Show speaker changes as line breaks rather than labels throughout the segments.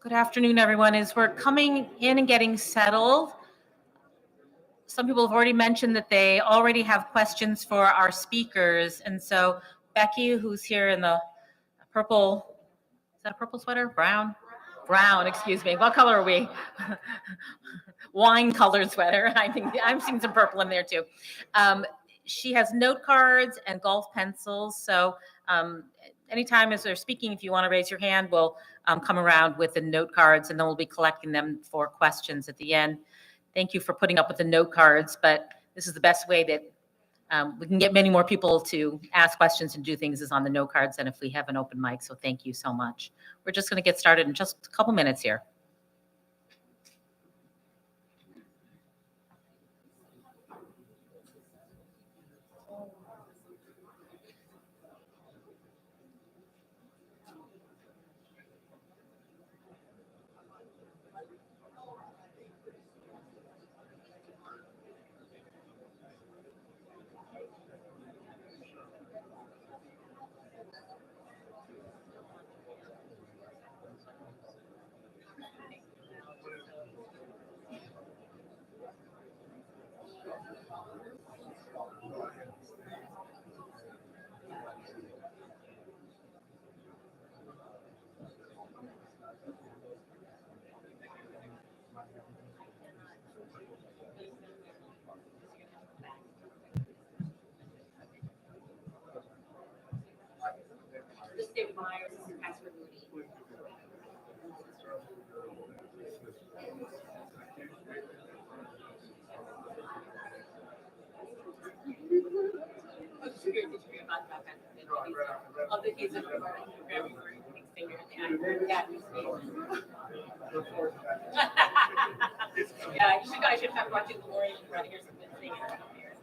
Good afternoon, everyone. As we're coming in and getting settled, some people have already mentioned that they already have questions for our speakers. And so Becky, who's here in the purple, is that a purple sweater? Brown, excuse me. What color are we? Wine colored sweater. I think I'm seeing some purple in there too. She has note cards and golf pencils. So anytime as they're speaking, if you want to raise your hand, we'll come around with the note cards and then we'll be collecting them for questions at the end. Thank you for putting up with the note cards, but this is the best way that we can get many more people to ask questions and do things is on the note cards than if we have an open mic. So thank you so much. We're just going to get started in just a couple minutes here. Yeah, I should have watching the Lori try to hear something singing around here.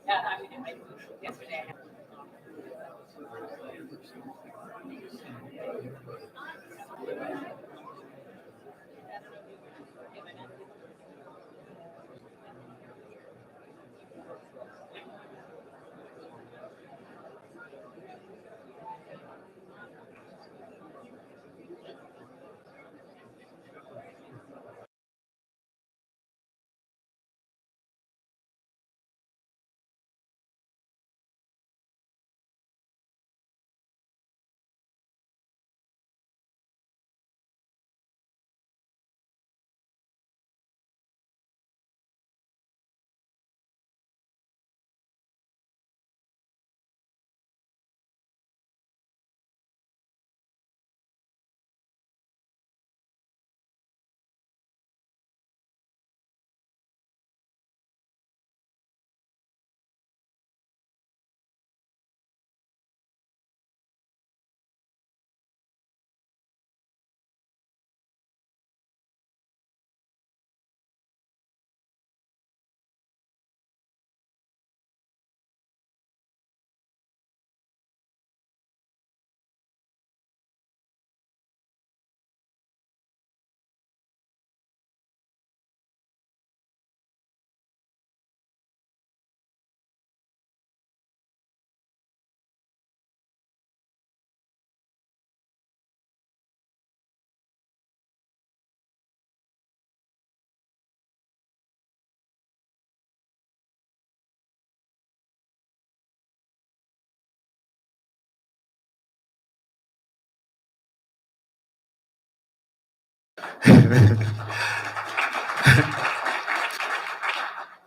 Yeah, I mean, yesterday.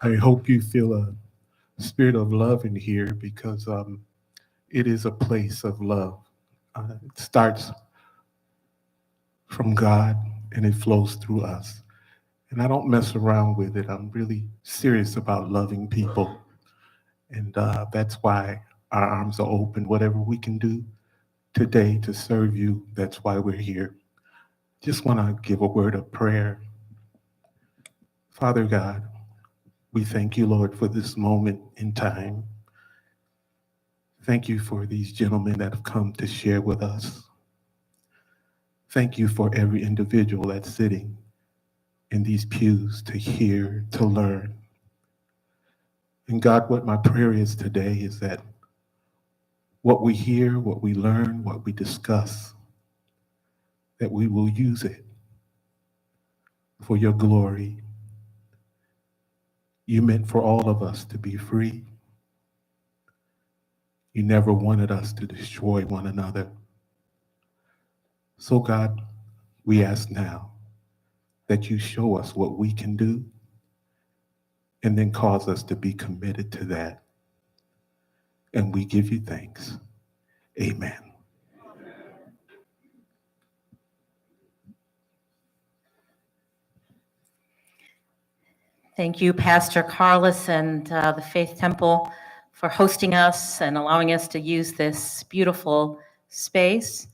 I hope you feel a spirit of love in here because it is a place of love. It starts from God and it flows through us. And I don't mess around with it. I'm really serious about loving people. And that's why our arms are open. Whatever we can do today to serve you, that's why we're here. Just want to give a word of prayer. Father God, We thank you, Lord, for this moment in time. Thank you for these gentlemen that have come to share with us. Thank you for every individual that's sitting in these pews to hear, to learn. And God, what my prayer is today is that what we hear, what we learn, what we discuss, that we will use it for your glory. You meant for all of us to be free. You never wanted us to destroy one another. So God, we ask now that you show us what we can do and then cause us to be committed to that. And we give you thanks. Amen.
Thank you, Pastor Carlos and the Faith Temple for hosting us and allowing us to use this beautiful space.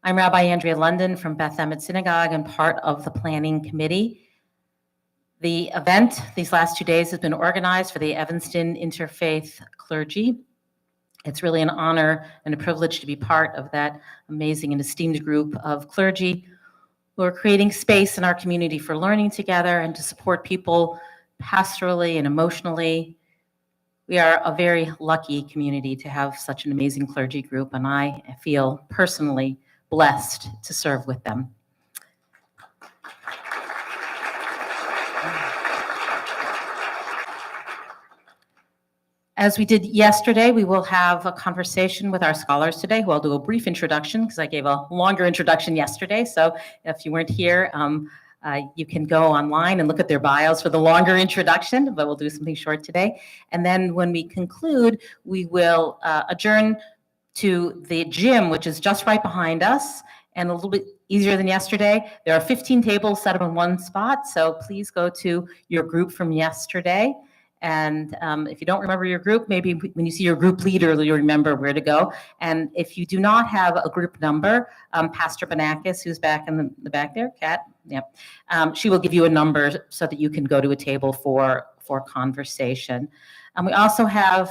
I'm Rabbi Andrea London from Beth Emet Synagogue and part of the planning committee. The event these last 2 days has been organized for the Evanston Interfaith Clergy. It's really an honor and a privilege to be part of that amazing and esteemed group of clergy who are creating space in our community for learning together and to support people pastorally and emotionally. We are a very lucky community to have such an amazing clergy group, and I feel personally blessed to serve with them. As we did yesterday, we will have a conversation with our scholars today, who I'll do a brief introduction because I gave a longer introduction yesterday. So if you weren't here, you can go online and look at their bios for the longer introduction, but we'll do something short today. And then when we conclude, we will adjourn to the gym, which is just right behind us, and a little bit easier than yesterday. There are 15 tables set up in one spot, so please go to your group from yesterday. And if you don't remember your group, maybe when you see your group leader, you'll remember where to go. And if you do not have a group number, Pastor Banakis, who's back in the back there, Kat, yep, she will give you a number so that you can go to a table for conversation. And we also have,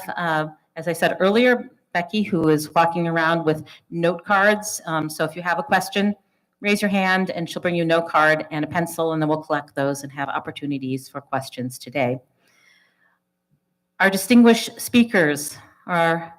as I said earlier, Becky, who is walking around with note cards. So if you have a question, raise your hand and she'll bring you a note card and a pencil, and then we'll collect those and have opportunities for questions today. Our distinguished speakers are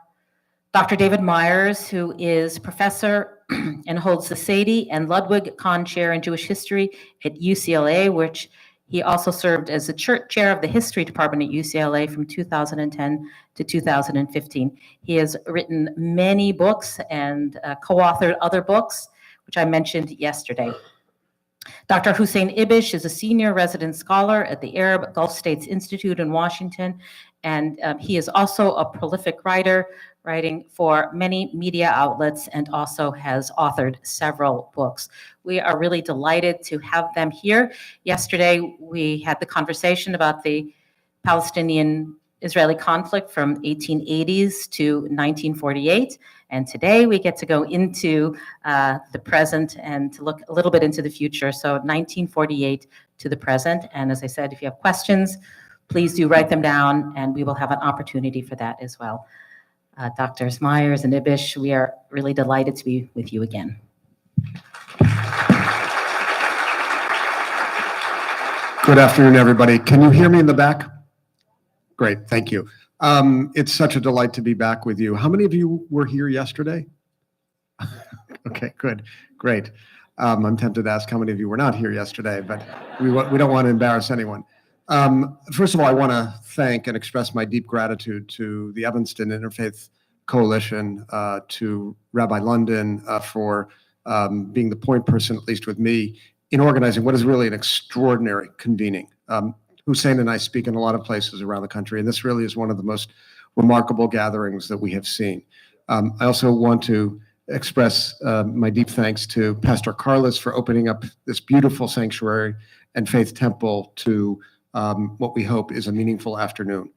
Dr. David Myers, who is professor and holds the Sadie and Ludwig Kahn Chair in Jewish History at UCLA, which he also served as the chair of the History Department at UCLA from 2010 to 2015. He has written many books and co-authored other books, which I mentioned yesterday. Dr. Hussein Ibish is a senior resident scholar at the Arab Gulf States Institute in Washington, and he is also a prolific writer, writing for many media outlets and also has authored several books. We are really delighted to have them here. Yesterday, we had the conversation about the Palestinian-Israeli conflict from 1880s to 1948. And today we get to go into the present and to look a little bit into the future. So 1948 to the present. And as I said, if you have questions, please do write them down and we will have an opportunity for that as well. Drs. Myers and Ibish, we are really delighted to be with you again.
Good afternoon, everybody. Can you hear me in the back? Great, thank you. It's such a delight to be back with you. How many of you were here yesterday? Okay, good, great. I'm tempted to ask how many of you were not here yesterday, but we don't want to embarrass anyone. First of all, I want to thank and express my deep gratitude to the Evanston Interfaith Coalition, to Rabbi London for being the point person, at least with me, in organizing what is really an extraordinary convening. Hussein and I speak in a lot of places around the country, and this really is one of the most remarkable gatherings that we have seen. I also want to express my deep thanks to Pastor Carlos for opening up this beautiful sanctuary and faith temple to what we hope is a meaningful afternoon.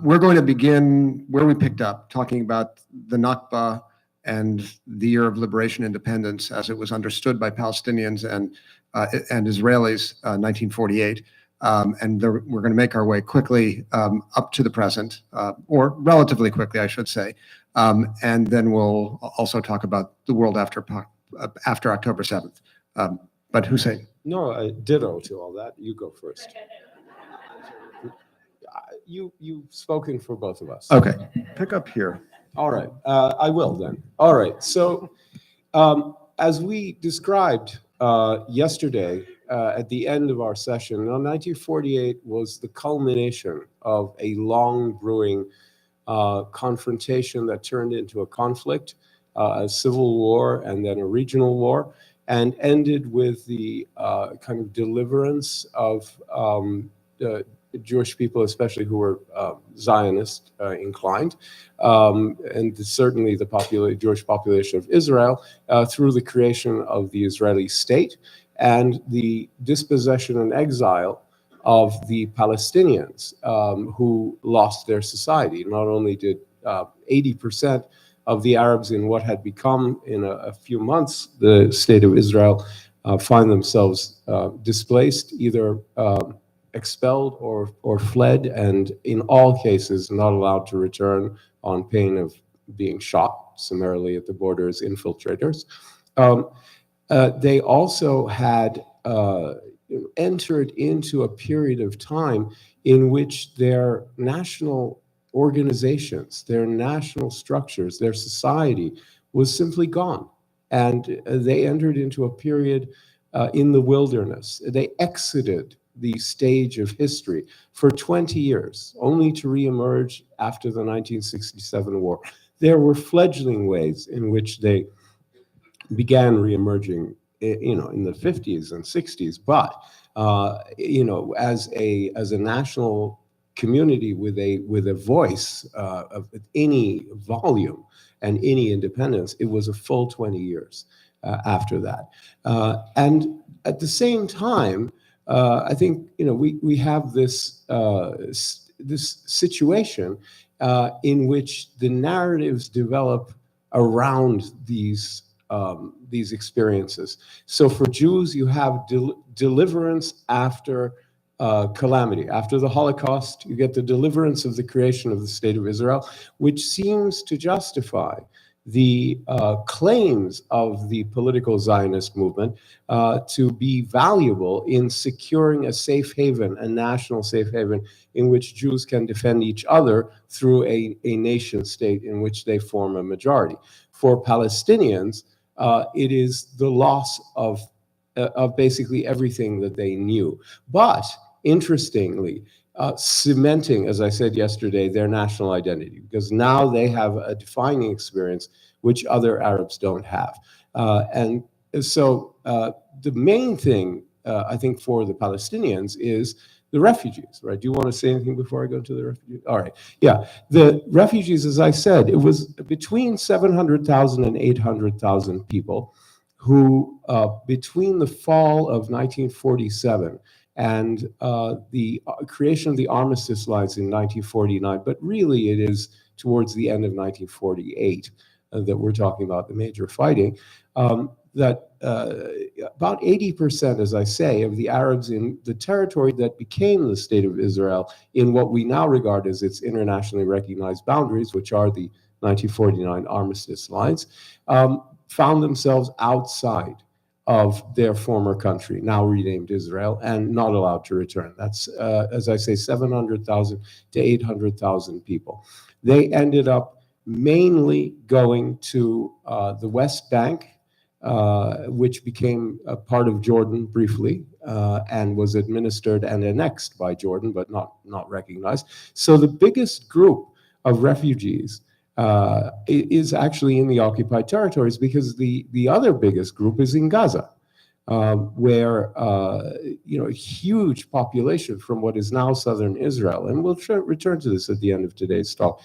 We're going to begin where we picked up, talking about the Nakba and the year of liberation independence as it was understood by Palestinians and Israelis, 1948. We're going to make our way quickly up to the present, or relatively quickly, I should say. And then we'll also talk about the world after October 7th. But Hussein.
No, ditto to all that. You go first. You've spoken for both of us.
Okay, pick up here.
All right, I will then. All right, so as we described yesterday at the end of our session, 1948 was the culmination of a long brewing confrontation that turned into a conflict, a civil war, and then a regional war, and ended with the kind of deliverance of Jewish people, especially who were Zionist inclined, and certainly the Jewish population of Israel, through the creation of the Israeli state and the dispossession and exile of the Palestinians who lost their society. Not only did 80% of the Arabs in what had become, in a few months, the state of Israel, find themselves displaced, either expelled or fled, and in all cases not allowed to return on pain of being shot summarily at the border as infiltrators. They also had entered into a period of time in which their national organizations, their national structures, their society was simply gone. And they entered into a period in the wilderness. They exited the stage of history for 20 years, only to reemerge after the 1967 war. There were fledgling ways in which they began reemerging, in the 50s and 60s, but as a national community with a voice of any volume and any independence, it was a full 20 years after that. And at the same time, I think we have this situation in which the narratives develop around these experiences. So for Jews, you have deliverance after calamity. After the Holocaust, you get the deliverance of the creation of the State of Israel, which seems to justify the claims of the political Zionist movement to be valuable in securing a safe haven, a national safe haven, in which Jews can defend each other through a nation state in which they form a majority. For Palestinians, it is the loss of basically everything that they knew. But interestingly, cementing, as I said yesterday, their national identity, because now they have a defining experience which other Arabs don't have. And so the main thing, I think, for the Palestinians is the refugees, right? Do you want to say anything before I go to the refugees? All right. Yeah. The refugees, as I said, it was between 700,000 and 800,000 people who, between the fall of 1947 and the creation of the armistice lines in 1949, but really it is towards the end of 1948 that we're talking about the major fighting, that about 80%, as I say, of the Arabs in the territory that became the State of Israel in what we now regard as its internationally recognized boundaries, which are the 1949 armistice lines, found themselves outside of their former country, now renamed Israel, and not allowed to return. That's, as I say, 700,000 to 800,000 people. They ended up mainly going to the West Bank, which became a part of Jordan briefly, and was administered and annexed by Jordan, but not recognized. So the biggest group of refugees is actually in the occupied territories, because the other biggest group is in Gaza, where a huge population from what is now southern Israel, and we'll return to this at the end of today's talk,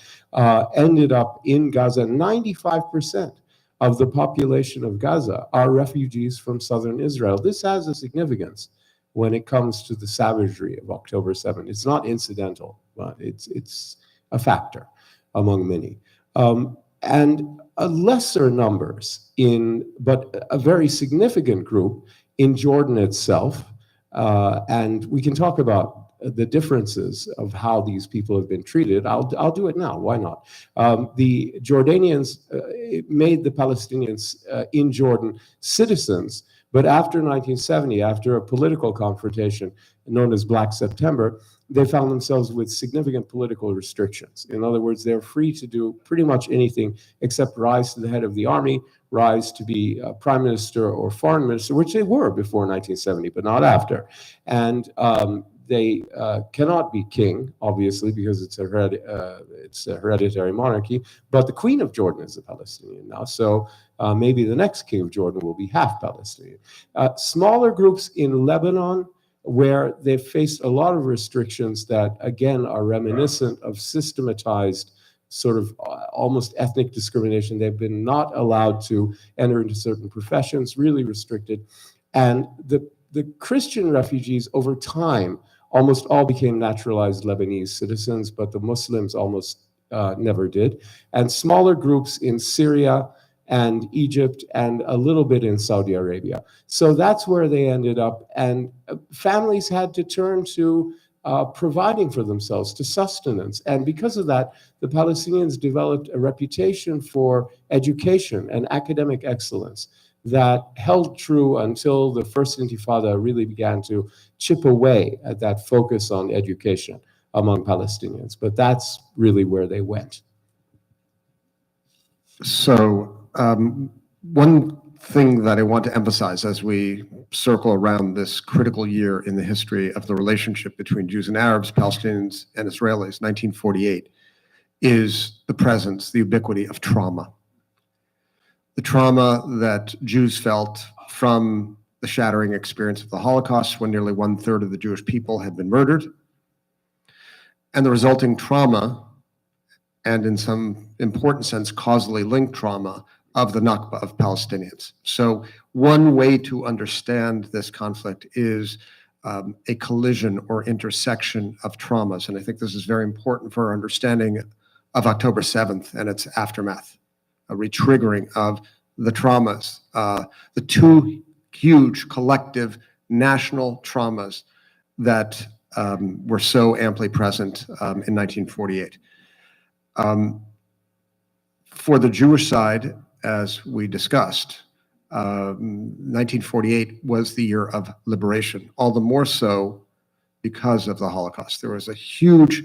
ended up in Gaza. 95% of the population of Gaza are refugees from southern Israel. This has a significance when it comes to the savagery of October 7th. It's not incidental, but it's a factor among many. And lesser numbers but a very significant group in Jordan itself, And we can talk about the differences of how these people have been treated. I'll do it now. Why not? The Jordanians made the Palestinians in Jordan citizens, but after 1970, after a political confrontation known as Black September, they found themselves with significant political restrictions. In other words, they're free to do pretty much anything except rise to the head of the army, rise to be prime minister or foreign minister, which they were before 1970, but not after. And they cannot be king, obviously, because it's a hereditary monarchy, but the Queen of Jordan is a Palestinian now, so maybe the next king of Jordan will be half Palestinian. Smaller groups in Lebanon, where they've faced a lot of restrictions that, again, are reminiscent of systematized sort of almost ethnic discrimination. They've been not allowed to enter into certain professions, really restricted. And the Christian refugees over time almost all became naturalized Lebanese citizens, but the Muslims almost never did. And smaller groups in Syria and Egypt and a little bit in Saudi Arabia. So that's where they ended up. And families had to turn to providing for themselves, to sustenance. And because of that, the Palestinians developed a reputation for education and academic excellence that held true until the First Intifada really began to chip away at that focus on education among Palestinians. But that's really where they went.
So one thing that I want to emphasize as we circle around this critical year in the history of the relationship between Jews and Arabs, Palestinians and Israelis, 1948, is the presence, the ubiquity of trauma. The trauma that Jews felt from the shattering experience of the Holocaust, when nearly 1/3 of the Jewish people had been murdered, and the resulting trauma, and in some important sense, causally linked trauma of the Nakba of Palestinians. So one way to understand this conflict is a collision or intersection of traumas. And I think this is very important for our understanding of October 7th and its aftermath, a retriggering of the traumas, the two huge collective national traumas that were so amply present in 1948. For the Jewish side, as we discussed, 1948 was the year of liberation, all the more so because of the Holocaust. There was a huge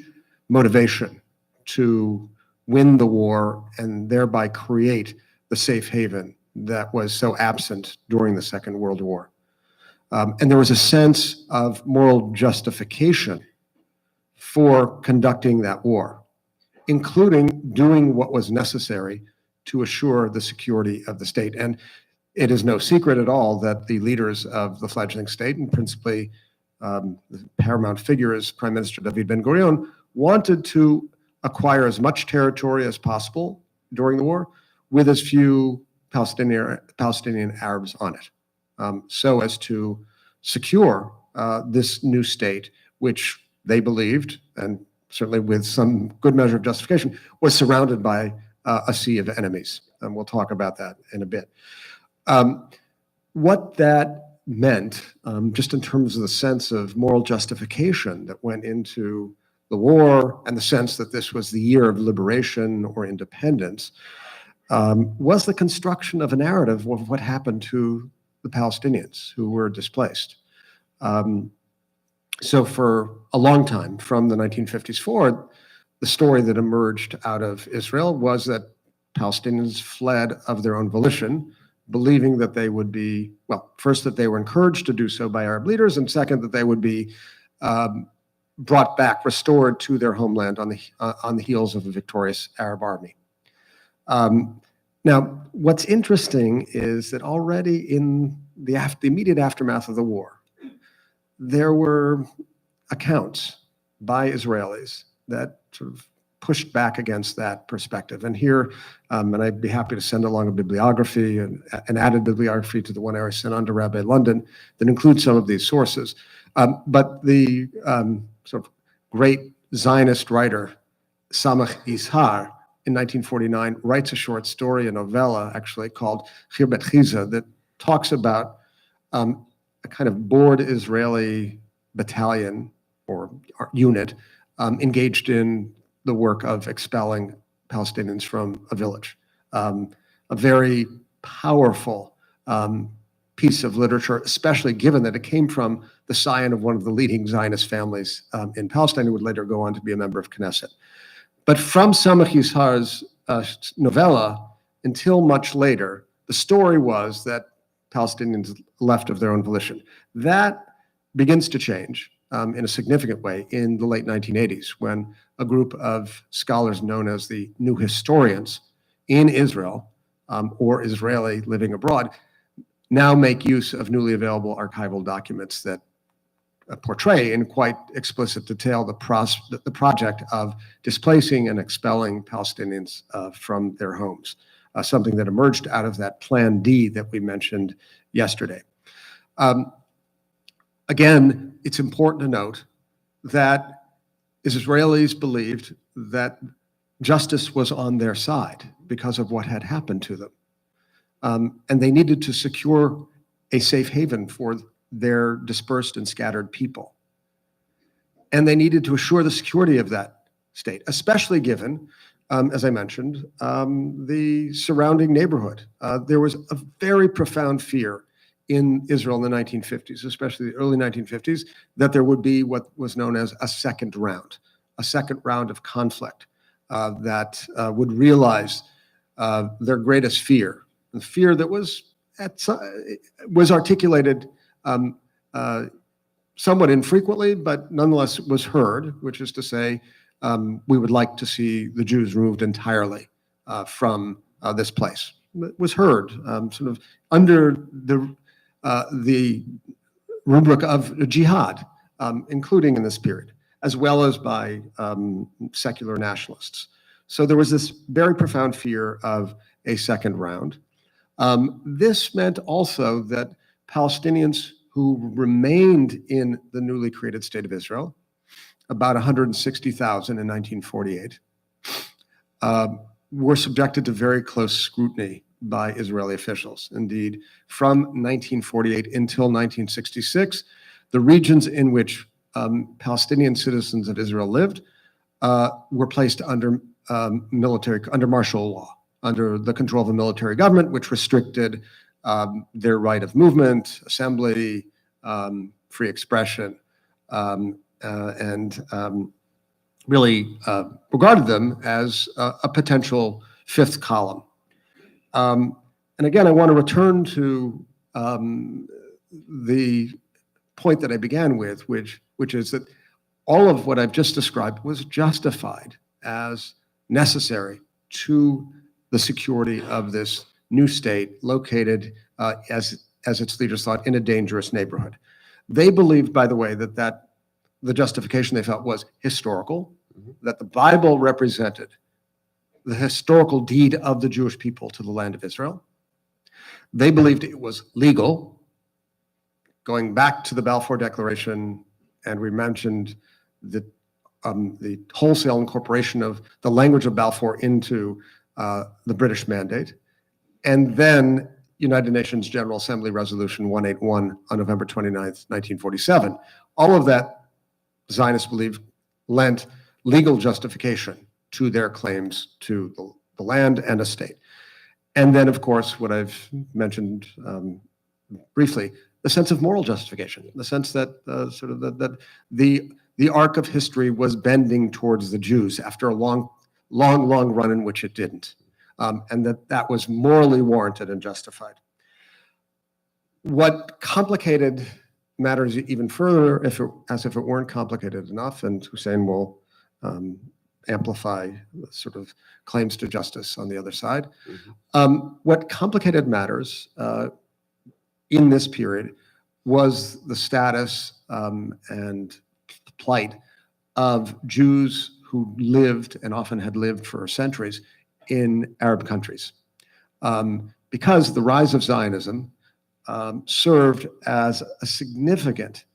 motivation to win the war and thereby create the safe haven that was so absent during the Second World War. And there was a sense of moral justification for conducting that war, including doing what was necessary to assure the security of the state. And it is no secret at all that the leaders of the fledgling state, and principally the paramount figure is Prime Minister David Ben-Gurion, wanted to acquire as much territory as possible during the war with as few Palestinian Arabs on it, so as to secure this new state, which they believed, and certainly with some good measure of justification, was surrounded by a sea of enemies. And we'll talk about that in a bit. What that meant, just in terms of the sense of moral justification that went into the war and the sense that this was the year of liberation or independence, was the construction of a narrative of what happened to the Palestinians who were displaced. So for a long time, from the 1950s forward, the story that emerged out of Israel was that Palestinians fled of their own volition, believing that they would be, well, first that they were encouraged to do so by Arab leaders, and second that they would be brought back, restored to their homeland on the heels of a victorious Arab army. Now, what's interesting is that already in the immediate aftermath of the war, there were accounts by Israelis that sort of pushed back against that perspective. And here, and I'd be happy to send along a bibliography, and an added bibliography to the one I sent on to Rabbi London that includes some of these sources. But the sort of great Zionist writer, Samach Ishar, in 1949, writes a short story, a novella actually, called Khir Bet Chiza, that talks about a kind of bored Israeli battalion or unit engaged in the work of expelling Palestinians from a village. A very powerful piece of literature, especially given that it came from the scion of one of the leading Zionist families in Palestine, who would later go on to be a member of Knesset. But from Samach Yishar's novella until much later, the story was that Palestinians left of their own volition. That begins to change in a significant way in the late 1980s, when a group of scholars known as the New Historians in Israel, or Israeli living abroad, now make use of newly available archival documents that portray in quite explicit detail the project of displacing and expelling Palestinians from their homes, something that emerged out of that Plan D that we mentioned yesterday. Again, it's important to note that Israelis believed that justice was on their side because of what had happened to them. And they needed to secure a safe haven for their dispersed and scattered people. And they needed to assure the security of that state, especially given, as I mentioned, the surrounding neighborhood. There was a very profound fear in Israel in the 1950s, especially the early 1950s, that there would be what was known as a second round of conflict that would realize their greatest fear, the fear that was articulated somewhat infrequently, but nonetheless was heard, which is to say, we would like to see the Jews removed entirely from this place. It was heard sort of under the rubric of jihad, including in this period, as well as by secular nationalists. So there was this very profound fear of a second round. This meant also that Palestinians who remained in the newly created state of Israel, about 160,000 in 1948, were subjected to very close scrutiny by Israeli officials. Indeed, from 1948 until 1966, the regions in which Palestinian citizens of Israel lived were placed under martial law, under the control of a military government, which restricted their right of movement, assembly, free expression, and really regarded them as a potential fifth column. And again, I want to return to the point that I began with, which is that all of what I've just described was justified as necessary to the security of this new state located, as its leaders thought, in a dangerous neighborhood. They believed, by the way, that the justification they felt was historical, that the Bible represented the historical deed of the Jewish people to the land of Israel. They believed it was legal, going back to the Balfour Declaration, and we mentioned the wholesale incorporation of the language of Balfour into the British mandate, and then United Nations General Assembly Resolution 181 on November 29th, 1947. All of that, Zionists believed, lent legal justification to their claims to the land and a state. And then, of course, what I've mentioned briefly, the sense of moral justification, the sense that that the arc of history was bending towards the Jews after a long run in which it didn't, and that was morally warranted and justified. What complicated matters even further, as if it weren't complicated enough, and Hussein will amplify the sort of claims to justice on the other side. What complicated matters in this period was the status and plight of Jews who lived, and often had lived for centuries, in Arab countries. Because the rise of Zionism served as a significant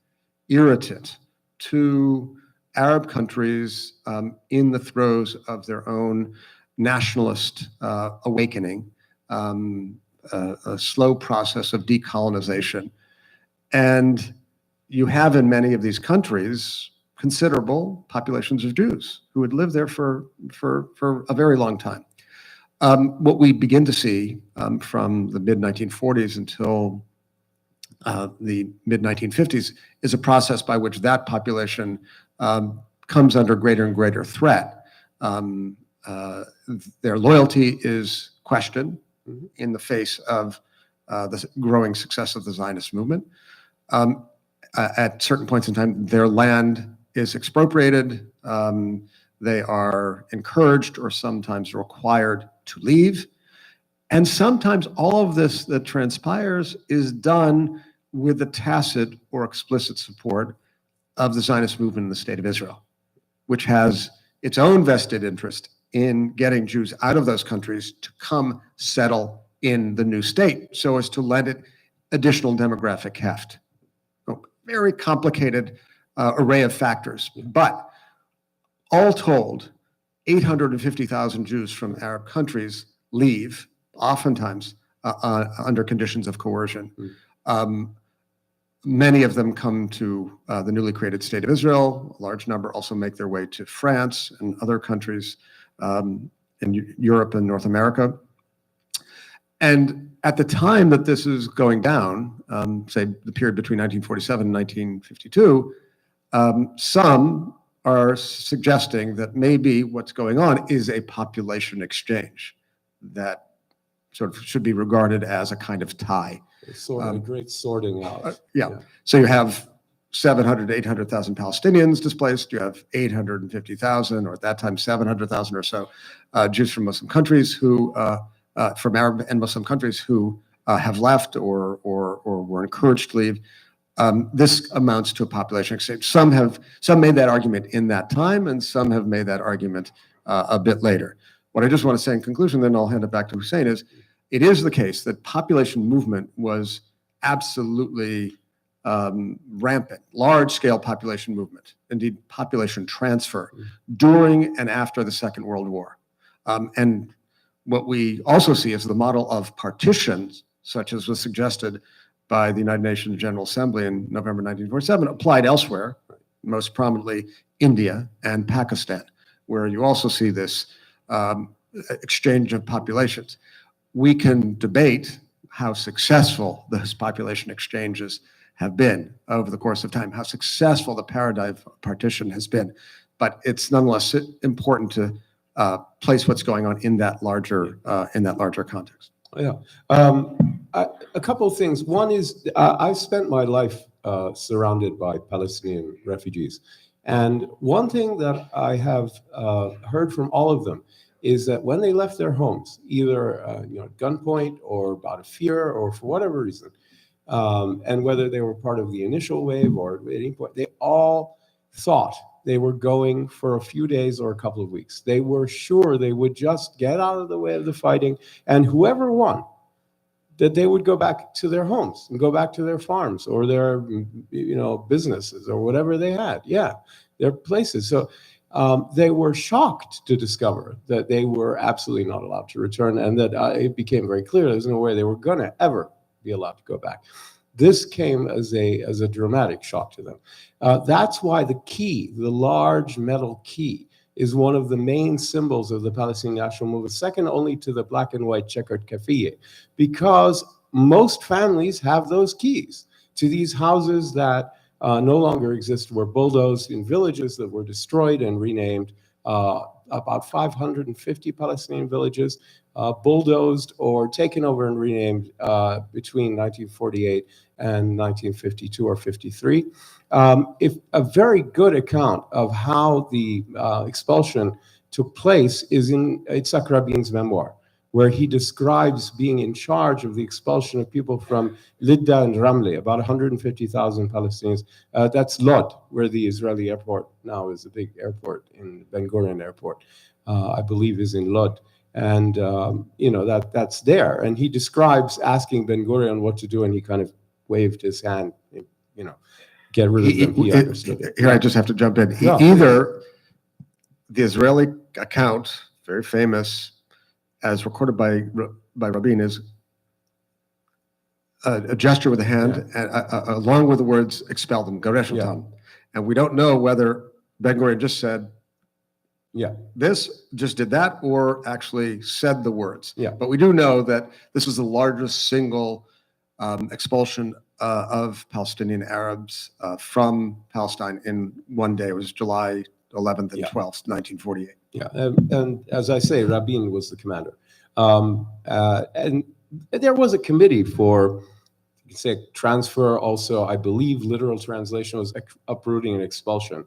irritant to Arab countries in the throes of their own nationalist awakening, a slow process of decolonization. And you have in many of these countries considerable populations of Jews who had lived there for a very long time. What we begin to see from the mid-1940s until the mid-1950s is a process by which that population comes under greater and greater threat. Their loyalty is questioned in the face of the growing success of the Zionist movement. At certain points in time, their land is expropriated. They are encouraged or sometimes required to leave. And sometimes all of this that transpires is done with the tacit or explicit support of the Zionist movement in the State of Israel, which has its own vested interest in getting Jews out of those countries to come settle in the new state so as to lend it additional demographic heft. Very complicated array of factors, but all told, 850,000 Jews from Arab countries leave, oftentimes under conditions of coercion. Many of them come to the newly created State of Israel. A large number also make their way to France and other countries in Europe and North America. And at the time that this is going down, say the period between 1947 and 1952, some are suggesting that maybe what's going on is a population exchange that sort of should be regarded as a kind of tie.
Sort of a great sorting out.
Yeah. So you have 700 to 800,000 Palestinians displaced. You have 850,000, or at that time 700,000 or so, Jews from Muslim countries who, from Arab and Muslim countries who have left or were encouraged to leave. This amounts to a population exchange. Some made that argument in that time, and some have made that argument a bit later. What I just want to say in conclusion, then I'll hand it back to Hussein, is it is the case that population movement was absolutely rampant, large-scale population movement, indeed population transfer, during and after the Second World War. And what we also see is the model of partitions, such as was suggested by the United Nations General Assembly in November 1947, applied elsewhere, most prominently India and Pakistan, where you also see this exchange of populations. We can debate how successful those population exchanges have been over the course of time, how successful the paradigm of partition has been, but it's nonetheless important to place what's going on in that larger context.
Yeah, a couple of things. One is I've spent my life surrounded by Palestinian refugees, and one thing that I have heard from all of them is that when they left their homes, either at gunpoint or out of fear or for whatever reason, and whether they were part of the initial wave or at any point, they all thought they were going for a few days or a couple of weeks. They were sure they would just get out of the way of the fighting, and whoever won, that they would go back to their homes and go back to their farms or their businesses or whatever they had. Yeah, their places. So they were shocked to discover that they were absolutely not allowed to return, and that it became very clear there's no way they were going to ever be allowed to go back. This came as a dramatic shock to them. That's why the key, the large metal key, is one of the main symbols of the Palestinian national movement, second only to the black and white checkered keffiyeh, because most families have those keys to these houses that no longer exist, were bulldozed in villages that were destroyed and renamed. About 550 Palestinian villages bulldozed or taken over and renamed between 1948 and 1952 or 53. If a very good account of how the expulsion took place is in Yitzhak Rabin's memoir, where he describes being in charge of the expulsion of people from Lidda and Ramle, about 150,000 Palestinians. That's Lod, where the Israeli airport now is, a big airport in Ben Gurion Airport, I believe is in Lod. And, that's there. And he describes asking Ben Gurion what to do, and he kind of waved his hand, get rid of them. He understood it.
Here, I just have to jump in.
Yeah.
Either the Israeli account, very famous, as recorded by Rabin, is a gesture with a hand, and, along with the words "expel them," Gareshotam. And we don't know whether Ben-Gurion just said this, just did that, or actually said the words. But we do know that this was the largest single expulsion of Palestinian Arabs from Palestine in one day. It was July 11th and 12th, 1948.
Yeah, and as I say, Rabin was the commander. And there was a committee for, you can say, transfer, also, I believe literal translation was uprooting and expulsion.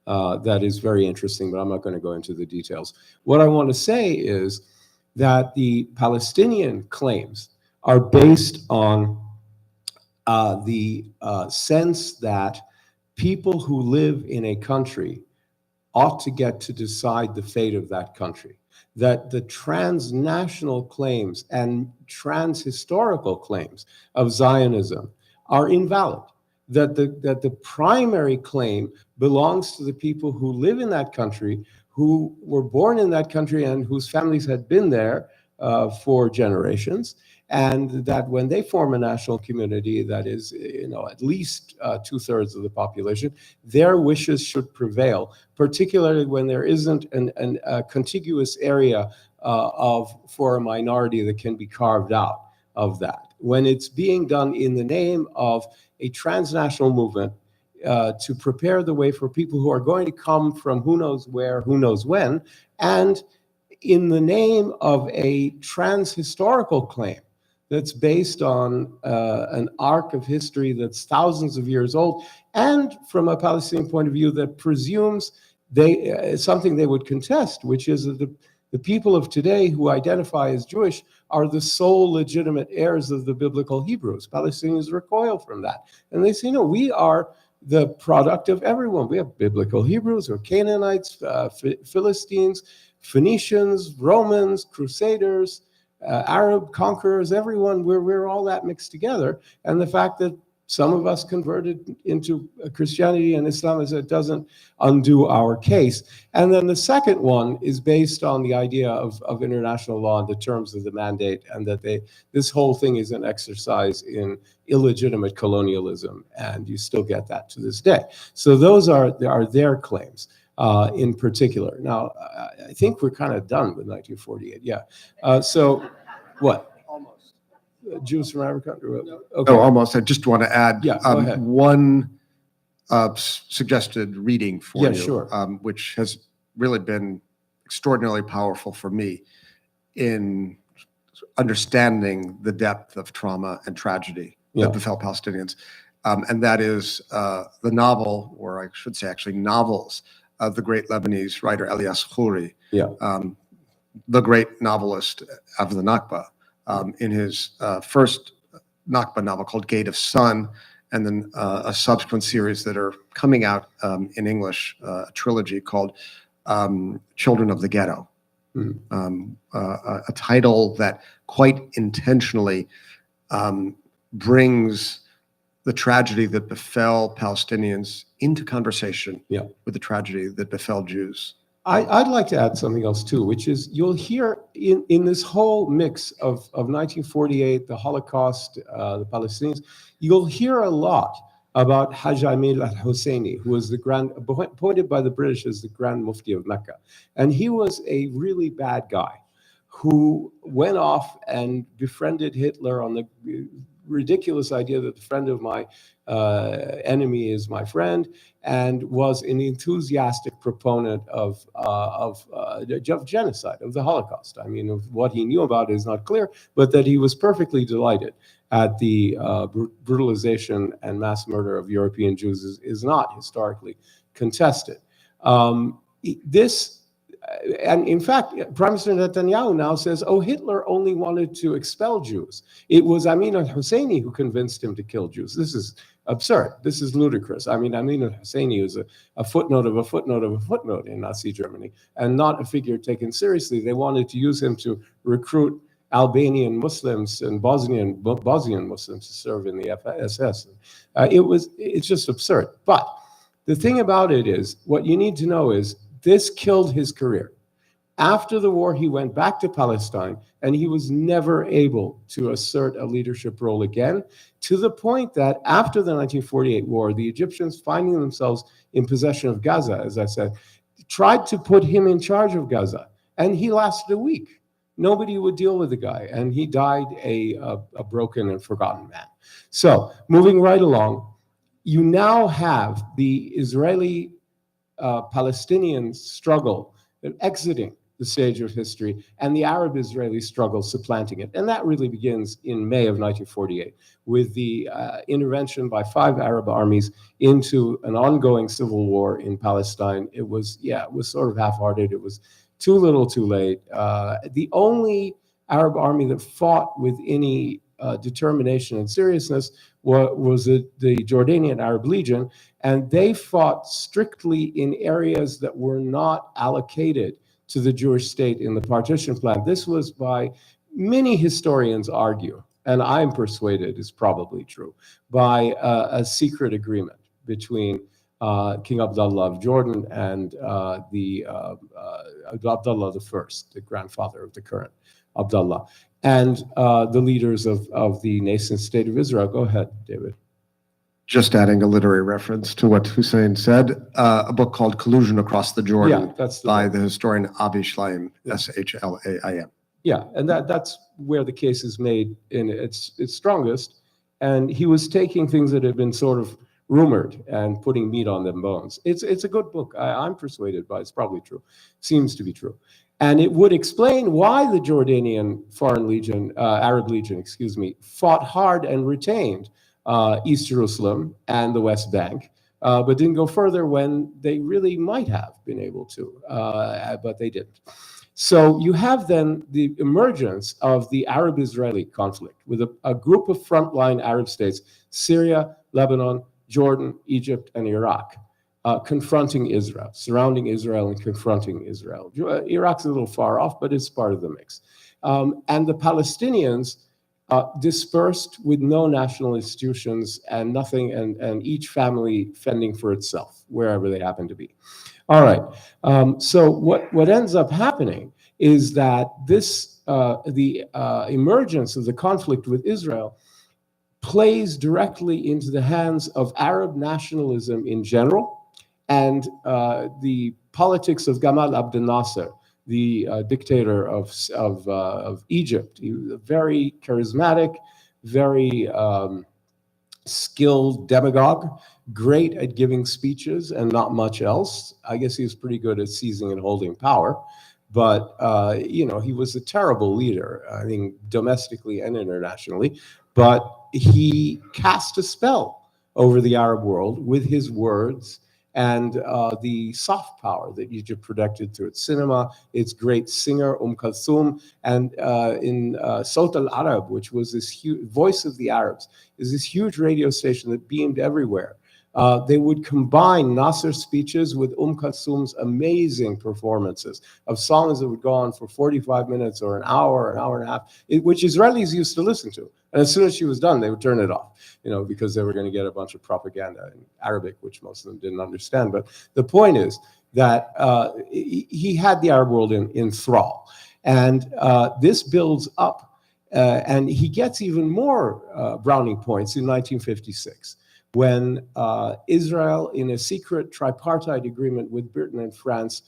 That is very interesting, but I'm not going to go into the details. What I want to say is that the Palestinian claims are based on the sense that people who live in a country ought to get to decide the fate of that country. That the transnational claims and transhistorical claims of Zionism are invalid. That the primary claim belongs to the people who live in that country, who were born in that country and whose families had been there for generations, and that when they form a national community that is, at least 2/3 of the population, their wishes should prevail, particularly when there isn't a contiguous area for a minority that can be carved out of that. When it's being done in the name of a transnational movement to prepare the way for people who are going to come from who knows where, who knows when, and in the name of a transhistorical claim that's based on an arc of history that's thousands of years old, and from a Palestinian point of view that presumes something they would contest, which is that the people of today who identify as Jewish are the sole legitimate heirs of the biblical Hebrews. Palestinians recoil from that. And they say, no, we are the product of everyone. We have biblical Hebrews or Canaanites, Philistines, Phoenicians, Romans, Crusaders, Arab conquerors, everyone, we're all that mixed together. And the fact that some of us converted into Christianity and Islam, it doesn't undo our case. And then the second one is based on the idea of international law and the terms of the mandate, and that this whole thing is an exercise in illegitimate colonialism, and you still get that to this day. So those are their claims. In particular. Now, I think we're kind of done with 1948. Yeah. So, what? Almost. Jews from Africa? Okay.
No, almost. I just want to add
go ahead.
one suggested reading for you,
sure.
Which has really been extraordinarily powerful for me in understanding the depth of trauma and tragedy that befell Palestinians. And that is the novel, or I should say actually novels, of the great Lebanese writer Elias Khoury, the great novelist of the Nakba, in his first Nakba novel called Gate of Sun, and then a subsequent series that are coming out in English, a trilogy called Children of the Ghetto, a title that quite intentionally brings the tragedy that befell Palestinians into conversation with the tragedy that befell Jews.
I'd like to add something else too, which is you'll hear in this whole mix of 1948, the Holocaust, the Palestinians, you'll hear a lot about Hajj Amir al-Husseini, who was appointed by the British as the Grand Mufti of Mecca. And he was a really bad guy who went off and befriended Hitler on the ridiculous idea that the friend of my enemy is my friend, and was an enthusiastic proponent of genocide, of the Holocaust. I mean, of what he knew about it is not clear, but that he was perfectly delighted at the brutalization and mass murder of European Jews is not historically contested. And in fact, Prime Minister Netanyahu now says, oh, Hitler only wanted to expel Jews. It was Amin al-Husseini who convinced him to kill Jews. This is absurd. This is ludicrous. I mean, Amin al-Husseini was a footnote of a footnote of a footnote in Nazi Germany, and not a figure taken seriously. They wanted to use him to recruit Albanian Muslims and Bosnian Muslims to serve in the SS. It's just absurd. But the thing about it is, what you need to know is, this killed his career. After the war, he went back to Palestine, and he was never able to assert a leadership role again, to the point that after the 1948 war, the Egyptians, finding themselves in possession of Gaza, as I said, tried to put him in charge of Gaza, and he lasted a week. Nobody would deal with the guy, and he died a broken and forgotten man. So, moving right along, you now have the Israeli-Palestinian struggle exiting the stage of history, and the Arab-Israeli struggle supplanting it. And that really begins in May of 1948 with the intervention by 5 Arab armies into an ongoing civil war in Palestine. It was sort of half-hearted. It was too little, too late. The only Arab army that fought with any determination and seriousness was the Jordanian Arab Legion, and they fought strictly in areas that were not allocated to the Jewish state in the partition plan. This was, by many historians argue, and I'm persuaded is probably true, by a secret agreement between King Abdullah of Jordan and Abdullah I, the grandfather of the current Abdullah, and the leaders of the nascent state of Israel. Go ahead, David.
Just adding a literary reference to what Hussein said, a book called Collusion Across the Jordan by the historian Avi Shlaim, Shlaim.
Yeah, and that's where the case is made in its strongest. And he was taking things that had been sort of rumored and putting meat on them bones. It's a good book. I'm persuaded by it. It's probably true. Seems to be true. And it would explain why the Jordanian Arab Legion, fought hard and retained East Jerusalem and the West Bank, but didn't go further when they really might have been able to, but they didn't. So you have then the emergence of the Arab-Israeli conflict with a group of frontline Arab states, Syria, Lebanon, Jordan, Egypt, and Iraq, confronting Israel, surrounding Israel and confronting Israel. Iraq's a little far off, but it's part of the mix. And the Palestinians dispersed with no national institutions and nothing, and each family fending for itself, wherever they happen to be. All right, so what ends up happening is that the emergence of the conflict with Israel plays directly into the hands of Arab nationalism in general and the politics of Gamal Abdel Nasser, the dictator of Egypt. He was a very charismatic, very skilled demagogue, great at giving speeches and not much else. I guess he was pretty good at seizing and holding power, but he was a terrible leader, I think, domestically and internationally. But he cast a spell over the Arab world with his words and the soft power that Egypt projected through its cinema, its great singer, Kulthum, and in Sawt al-Arab, which was this huge voice of the Arabs, is this huge radio station that beamed everywhere. They would combine Nasser's speeches with Kulthum's amazing performances of songs that would go on for 45 minutes or an hour and a half, which Israelis used to listen to. And as soon as she was done, they would turn it off, because they were going to get a bunch of propaganda in Arabic, which most of them didn't understand. But the point is that he had the Arab world in thrall. And this builds up, and he gets even more browning points in 1956. When Israel, in a secret tripartite agreement with Britain and France,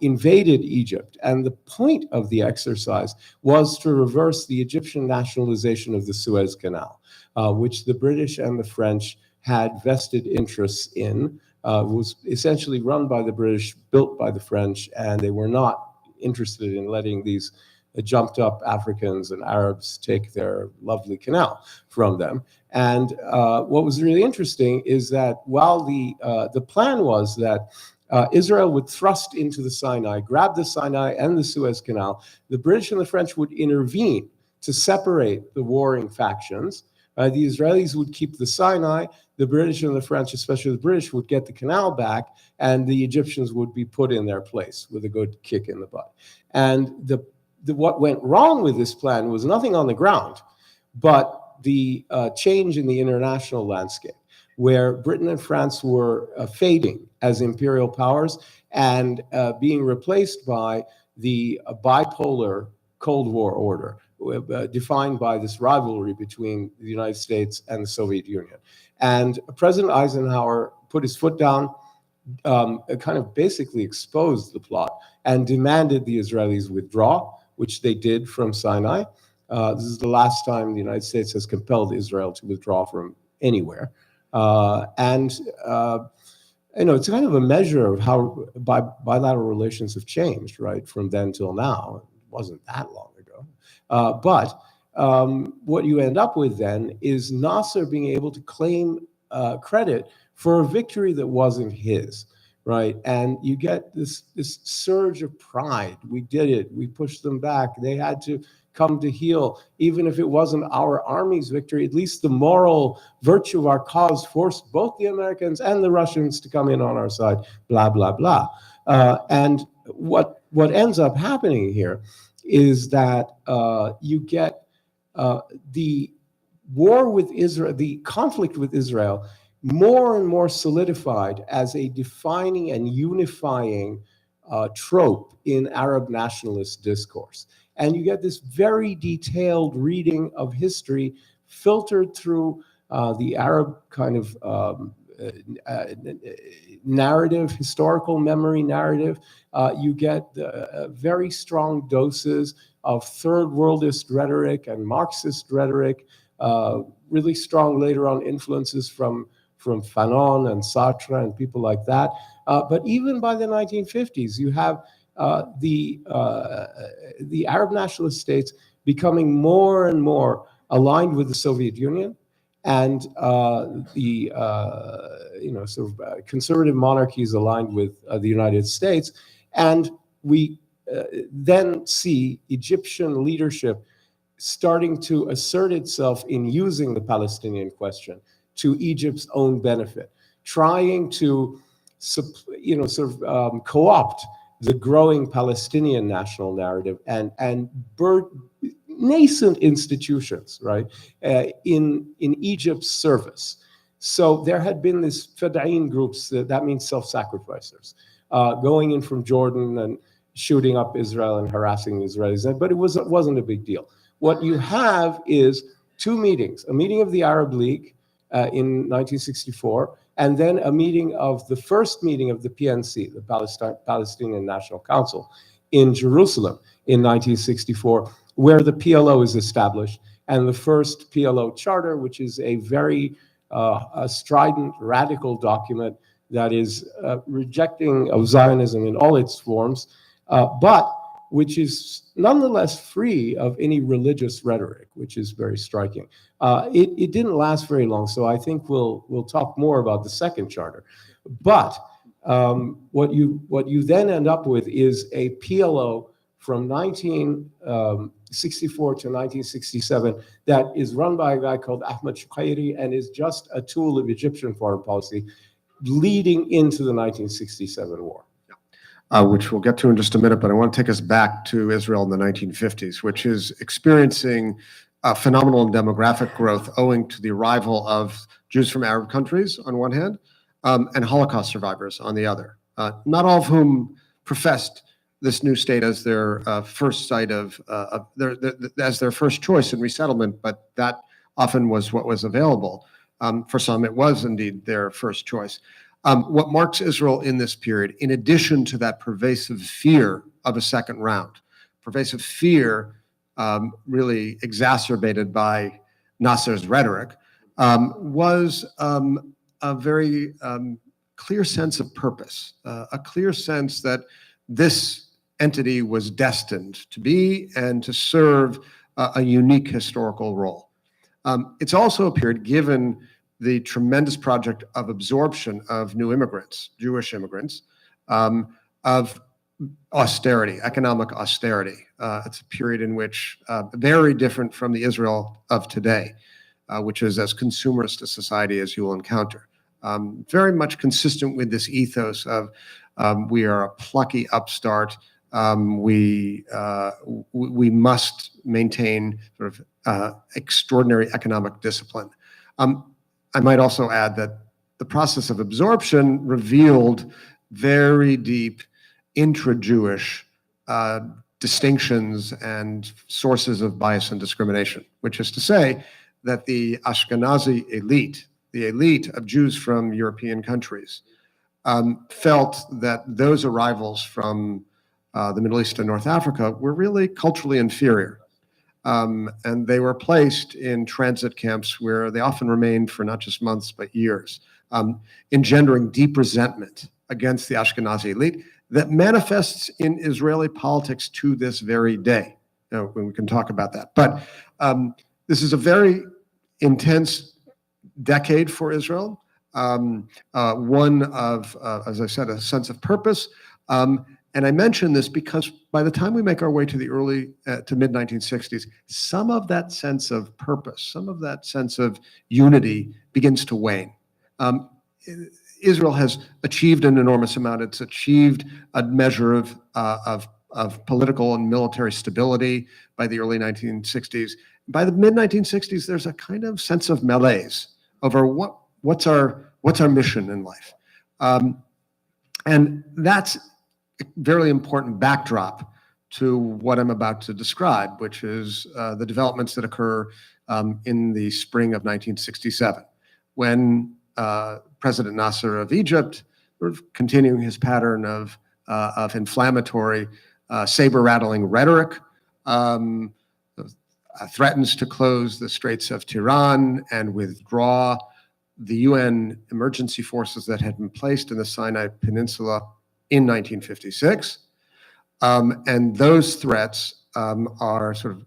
invaded Egypt. And the point of the exercise was to reverse the Egyptian nationalization of the Suez Canal, which the British and the French had vested interests in. Was essentially run by the British, built by the French, and they were not interested in letting these jumped up Africans and Arabs take their lovely canal from them. And what was really interesting is that while the plan was that Israel would thrust into the Sinai, grab the Sinai and the Suez Canal, the British and the French would intervene to separate the warring factions. The Israelis would keep the Sinai, the British and the French, especially the British, would get the canal back, and the Egyptians would be put in their place with a good kick in the butt. And what went wrong with this plan was nothing on the ground, but the change in the international landscape, where Britain and France were fading as imperial powers and being replaced by the bipolar Cold War order, defined by this rivalry between the United States and the Soviet Union. And President Eisenhower put his foot down, kind of basically exposed the plot and demanded the Israelis withdraw, which they did from Sinai. This is the last time the United States has compelled Israel to withdraw from anywhere. It's kind of a measure of how bilateral relations have changed, right, from then till now. It wasn't that long ago. But what you end up with then is Nasser being able to claim credit for a victory that wasn't his, right? And you get this surge of pride. We did it. We pushed them back. They had to come to heel. Even if it wasn't our army's victory, at least the moral virtue of our cause forced both the Americans and the Russians to come in on our side, blah, blah, blah. And what ends up happening here is that you get the war with Israel, the conflict with Israel, more and more solidified as a defining and unifying trope in Arab nationalist discourse. And you get this very detailed reading of history filtered through the Arab kind of narrative, historical memory narrative. You get very strong doses of third worldist rhetoric and Marxist rhetoric, really strong later on influences from Fanon and Sartre and people like that. But even by the 1950s, you have the Arab nationalist states becoming more and more aligned with the Soviet Union, and conservative monarchies aligned with the United States. And we then see Egyptian leadership starting to assert itself in using the Palestinian question to Egypt's own benefit, trying to co-opt the growing Palestinian national narrative and nascent institutions, right, in Egypt's service. So there had been this Feda'in groups, that means self-sacrificers, going in from Jordan and shooting up Israel and harassing the Israelis, but it wasn't a big deal. What you have is two meetings, a meeting of the Arab League in 1964, and then a meeting of the first meeting of the PNC, the Palestinian National Council, in Jerusalem in 1964, where the PLO is established, and the first PLO charter, which is a very strident, radical document that is rejecting of Zionism in all its forms, but which is nonetheless free of any religious rhetoric, which is very striking. It didn't last very long, so I think we'll talk more about the second charter. But what you then end up with is a PLO from 1964 to 1967 that is run by a guy called Ahmed Shukayri and is just a tool of Egyptian foreign policy leading into the 1967 war.
Which we'll get to in just a minute, but I want to take us back to Israel in the 1950s, which is experiencing phenomenal demographic growth owing to the arrival of Jews from Arab countries on one hand, and Holocaust survivors on the other. Not all of whom professed this new state as their first site as their first choice in resettlement, but that often was what was available. For some, it was indeed their first choice. What marks Israel in this period, in addition to that pervasive fear of a second round, pervasive fear really exacerbated by Nasser's rhetoric, was a very clear sense of purpose, a clear sense that this entity was destined to be and to serve a unique historical role. It's also a period, given the tremendous project of absorption of new immigrants, Jewish immigrants, of austerity, economic austerity. It's a period in which very different from the Israel of today, which is as consumerist a society as you will encounter. Very much consistent with this ethos of we are a plucky upstart. We must maintain sort of extraordinary economic discipline. I might also add that the process of absorption revealed very deep intra-Jewish distinctions and sources of bias and discrimination, which is to say that the Ashkenazi elite, the elite of Jews from European countries, felt that those arrivals from the Middle East and North Africa were really culturally inferior. And they were placed in transit camps where they often remained for not just months, but years, engendering deep resentment against the Ashkenazi elite that manifests in Israeli politics to this very day. Now, we can talk about that. But this is a very intense decade for Israel, one of, as I said, a sense of purpose. And I mention this because by the time we make our way to the early to mid-1960s, some of that sense of purpose, some of that sense of unity begins to wane. Israel has achieved an enormous amount. It's achieved a measure of political and military stability by the early 1960s. By the mid-1960s, there's a kind of sense of malaise over what's our mission in life, and that's a very important backdrop to what I'm about to describe, which is the developments that occur in the spring of 1967, when President Nasser of Egypt, continuing his pattern of inflammatory, saber-rattling rhetoric, threatens to close the Straits of Tiran and withdraw the UN emergency forces that had been placed in the Sinai Peninsula in 1956. And those threats are sort of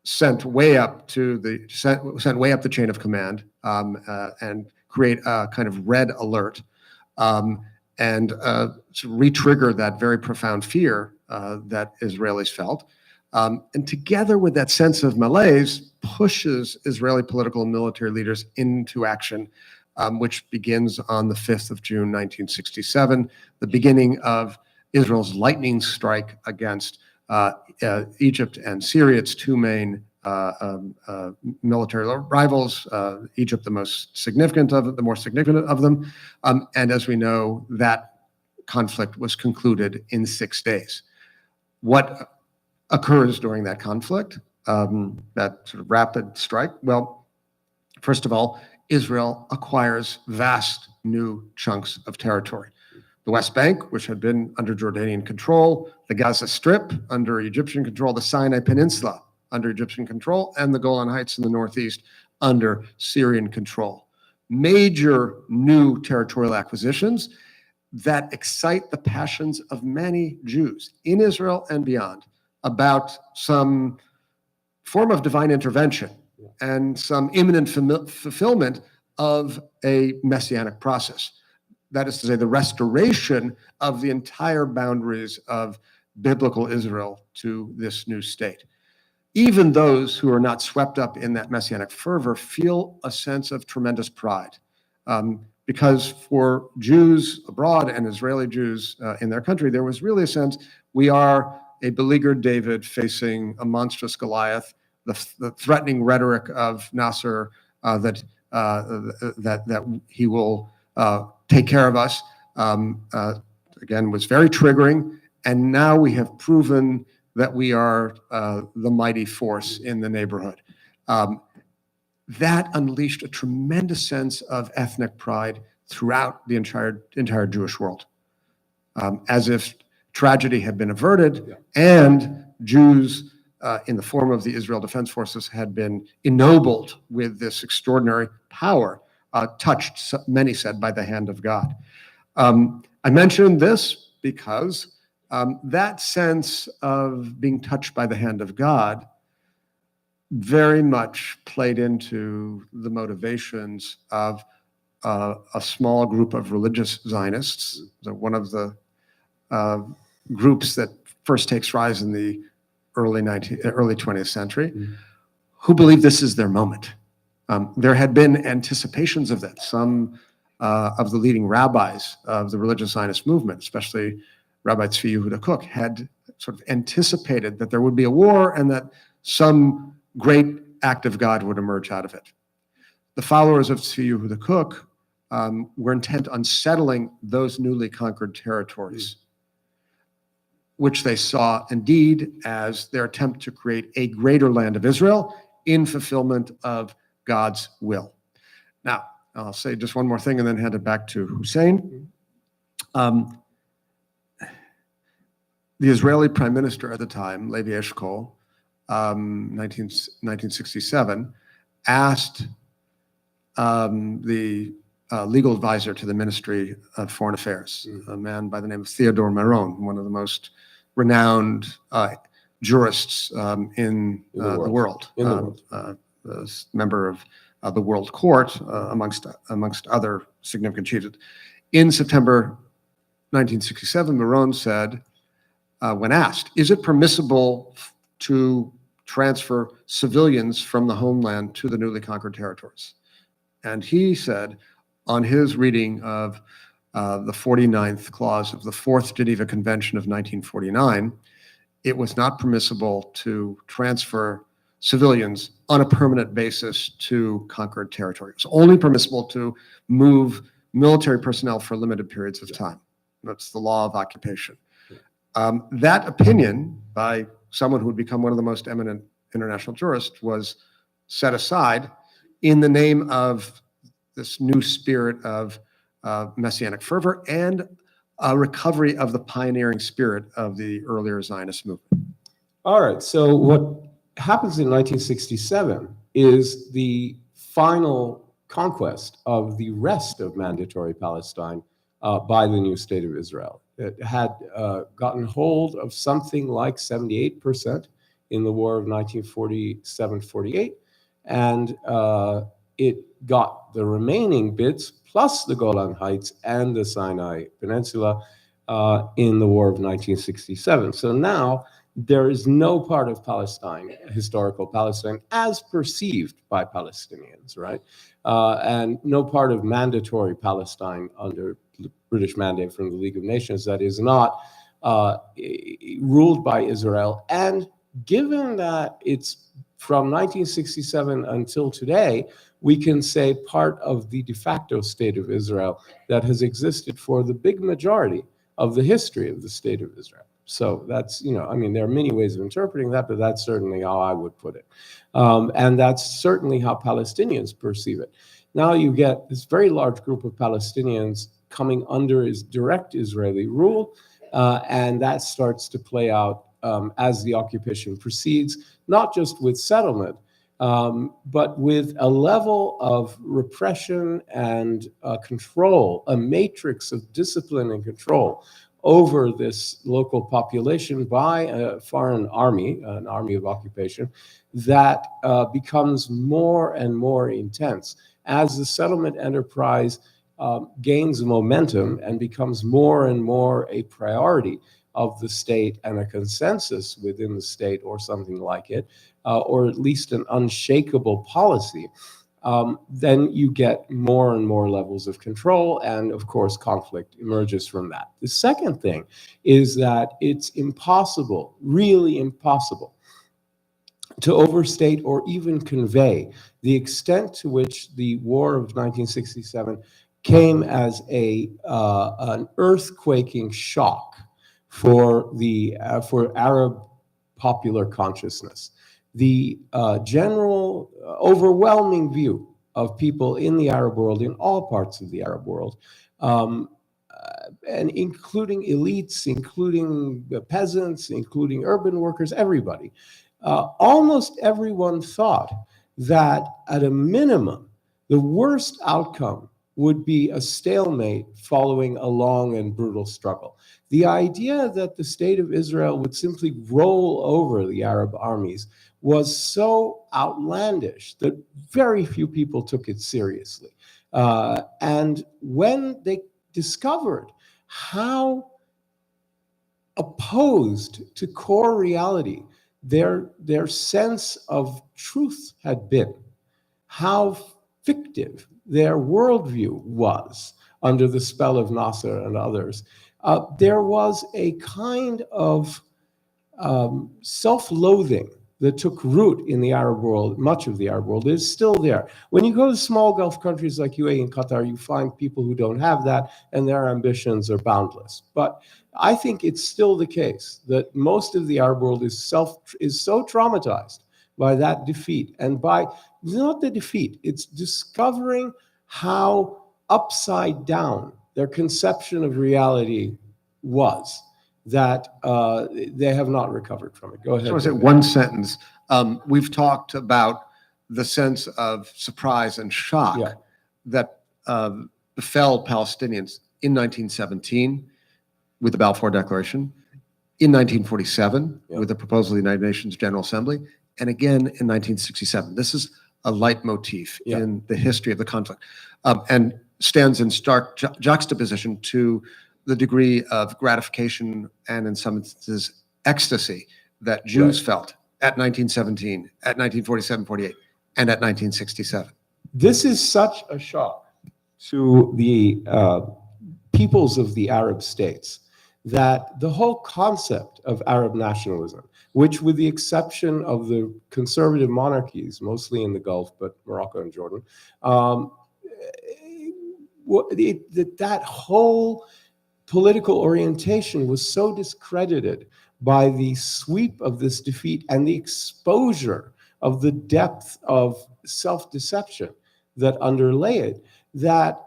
sent way up the chain of command and create a kind of red alert and to re-trigger that very profound fear that Israelis felt. And together with that sense of malaise, pushes Israeli political and military leaders into action, which begins on the 5th of June, 1967, the beginning of Israel's lightning strike against Egypt and Syria, its two main military rivals, Egypt the more significant of them. And as we know, that conflict was concluded in 6 days. What occurs during that conflict, that sort of rapid strike? Well, first of all, Israel acquires vast new chunks of territory. The West Bank, which had been under Jordanian control, the Gaza Strip under Egyptian control, the Sinai Peninsula under Egyptian control, and the Golan Heights in the northeast under Syrian control. Major new territorial acquisitions that excite the passions of many Jews in Israel and beyond about some form of divine intervention and some imminent fulfillment of a messianic process. That is to say, the restoration of the entire boundaries of biblical Israel to this new state. Even those who are not swept up in that messianic fervor feel a sense of tremendous pride. Because for Jews abroad and Israeli Jews in their country, there was really a sense we are a beleaguered David facing a monstrous Goliath. The threatening rhetoric of Nasser that he will take care of us, again, was very triggering. And now we have proven that we are the mighty force in the neighborhood. That unleashed a tremendous sense of ethnic pride throughout the entire Jewish world, as if tragedy had been averted and Jews in the form of the Israel Defense Forces had been ennobled with this extraordinary power, touched, many said, by the hand of God. I mention this because that sense of being touched by the hand of God very much played into the motivations of a small group of religious Zionists, one of the groups that first takes rise in the early 20th century, who believe this is their moment. There had been anticipations of that. Some of the leading rabbis of the religious Zionist movement, especially Rabbi Tzvi Yehuda Kook, had sort of anticipated that there would be a war and that some great act of God would emerge out of it. The followers of Tzvi Yehuda Kook were intent on settling those newly conquered territories. which they saw indeed as their attempt to create a greater land of Israel in fulfillment of God's will. Now, I'll say just one more thing and then hand it back to Hussein. The Israeli prime minister at the time, Levi Eshkol, 1967, asked the legal advisor to the Ministry of Foreign Affairs, a man by the name of Theodore Meron, one of the most renowned jurists in the world, a member of the World Court, amongst other significant achievements. In September 1967, Meron said, when asked, is it permissible to transfer civilians from the homeland to the newly conquered territories? And he said, on his reading of the 49th clause of the Fourth Geneva Convention of 1949, it was not permissible to transfer civilians on a permanent basis to conquered territory. It was only permissible to move military personnel for limited periods of time. That's the law of occupation. That opinion by someone who would become one of the most eminent international jurists was set aside in the name of this new spirit of messianic fervor and a recovery of the pioneering spirit of the earlier Zionist movement.
All right, so what happens in 1967 is the final conquest of the rest of mandatory Palestine by the new state of Israel. It had gotten hold of something like 78% in the war of 1947-48, and it got the remaining bits, plus the Golan Heights and the Sinai Peninsula, in the war of 1967. So now there is no part of Palestine, historical Palestine, as perceived by Palestinians, right? And no part of mandatory Palestine under British mandate from the League of Nations that is not ruled by Israel. And given that it's from 1967 until today, we can say part of the de facto state of Israel that has existed for the big majority of the history of the state of Israel. So that's, I mean, there are many ways of interpreting that, but that's certainly how I would put it. And that's certainly how Palestinians perceive it. Now you get this very large group of Palestinians coming under direct Israeli rule, and that starts to play out as the occupation proceeds, not just with settlement, but with a level of repression and control, a matrix of discipline and control over this local population by a foreign army, an army of occupation, that becomes more and more intense as the settlement enterprise gains momentum and becomes more and more a priority of the state and a consensus within the state or something like it, or at least an unshakable policy. Then you get more and more levels of control, and of course conflict emerges from that. The second thing is that it's impossible, really impossible, to overstate or even convey the extent to which the War of 1967 came as an earthquaking shock for Arab popular consciousness. The general overwhelming view of people in the Arab world, in all parts of the Arab world, and including elites, including the peasants, including urban workers, everybody, almost everyone thought that at a minimum, the worst outcome would be a stalemate following a long and brutal struggle. The idea that the state of Israel would simply roll over the Arab armies was so outlandish that very few people took it seriously. And when they discovered how opposed to core reality their sense of truth had been, how fictive their worldview was under the spell of Nasser and others, there was a kind of self-loathing that took root in the Arab world, much of the Arab world, is still there. When you go to small Gulf countries like UAE and Qatar, you find people who don't have that, and their ambitions are boundless. But I think it's still the case that most of the Arab world is so traumatized by that defeat, and by not the defeat, it's discovering how upside down their conception of reality was, that they have not recovered from it. Go ahead.
So I say one sentence. We've talked about the sense of surprise and shock that befell Palestinians in 1917 with the Balfour Declaration, in 1947 with the proposal of the United Nations General Assembly, and again in 1967. This is a leitmotif in the history of the conflict, and stands in stark juxtaposition to the degree of gratification and, in some instances, ecstasy that Jews felt at 1917, at 1947, 48, and at 1967.
This is such a shock to the peoples of the Arab states that the whole concept of Arab nationalism, which, with the exception of the conservative monarchies, mostly in the Gulf, but Morocco and Jordan, that whole political orientation was so discredited by the sweep of this defeat and the exposure of the depth of self-deception that underlay it, that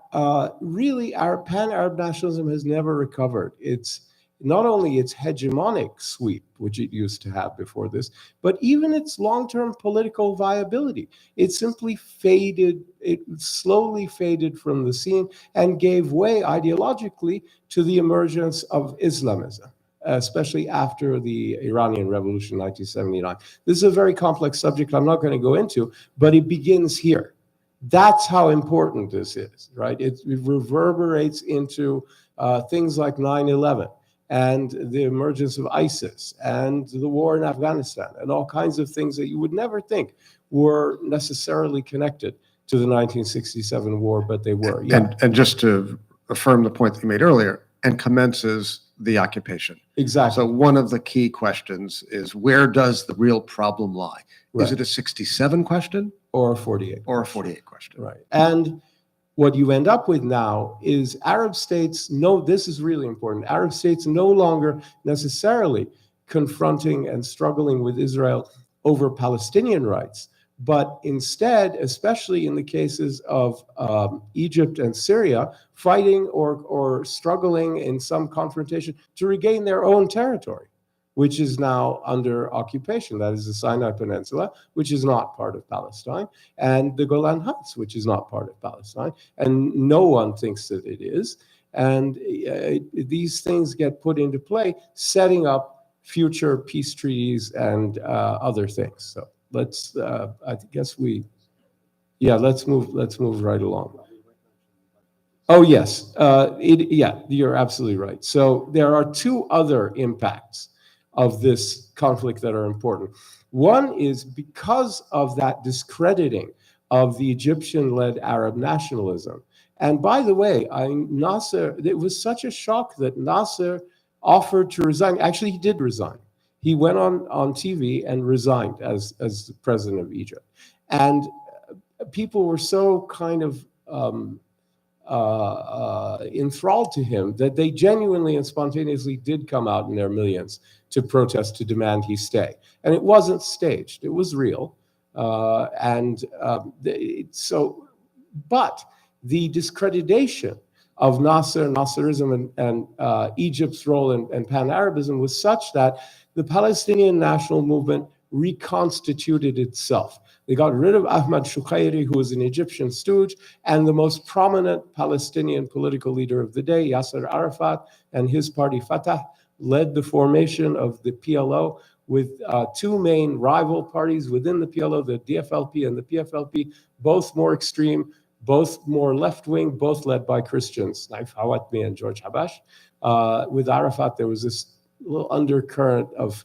really our pan-Arab nationalism has never recovered. It's not only its hegemonic sweep, which it used to have before this, but even its long-term political viability. It simply faded, it slowly faded from the scene and gave way ideologically to the emergence of Islamism, especially after the Iranian Revolution in 1979. This is a very complex subject I'm not going to go into, but it begins here. That's how important this is, right? It reverberates into things like 9/11. And the emergence of ISIS and the war in Afghanistan and all kinds of things that you would never think were necessarily connected to the 1967 war, but they were.
And just to affirm the point that you made earlier, and commences the occupation.
Exactly.
So one of the key questions is, where does the real problem lie?
Right.
Is it a 67 question?
Or a 48.
Or a 48 question?
Right. And what you end up with now is Arab states know, this is really important, Arab states no longer necessarily confronting and struggling with Israel over Palestinian rights, but instead, especially in the cases of Egypt and Syria, fighting or struggling in some confrontation to regain their own territory, which is now under occupation. That is the Sinai Peninsula, which is not part of Palestine, and the Golan Heights, which is not part of Palestine, and no one thinks that it is. And these things get put into play, setting up future peace treaties and other things. So let's, I guess let's move right along. Oh yes, you're absolutely right. So there are two other impacts of this conflict that are important. One is because of that discrediting of the Egyptian-led Arab nationalism. And by the way, Nasser, it was such a shock that Nasser offered to resign. Actually, he did resign. He went on TV and resigned as the president of Egypt. And people were so kind of enthralled to him that they genuinely and spontaneously did come out in their millions to protest, to demand he stay. And it wasn't staged, it was real. But the discreditation of Nasserism and Egypt's role in Pan-Arabism was such that the Palestinian national movement reconstituted itself. They got rid of Ahmad Shukayri, who was an Egyptian stooge, and the most prominent Palestinian political leader of the day, Yasser Arafat, and his party Fatah, led the formation of the PLO with two main rival parties within the PLO, the DFLP and the PFLP, both more extreme, both more left-wing, both led by Christians, Naif Hawatmi and George Habash. With Arafat, there was this little undercurrent of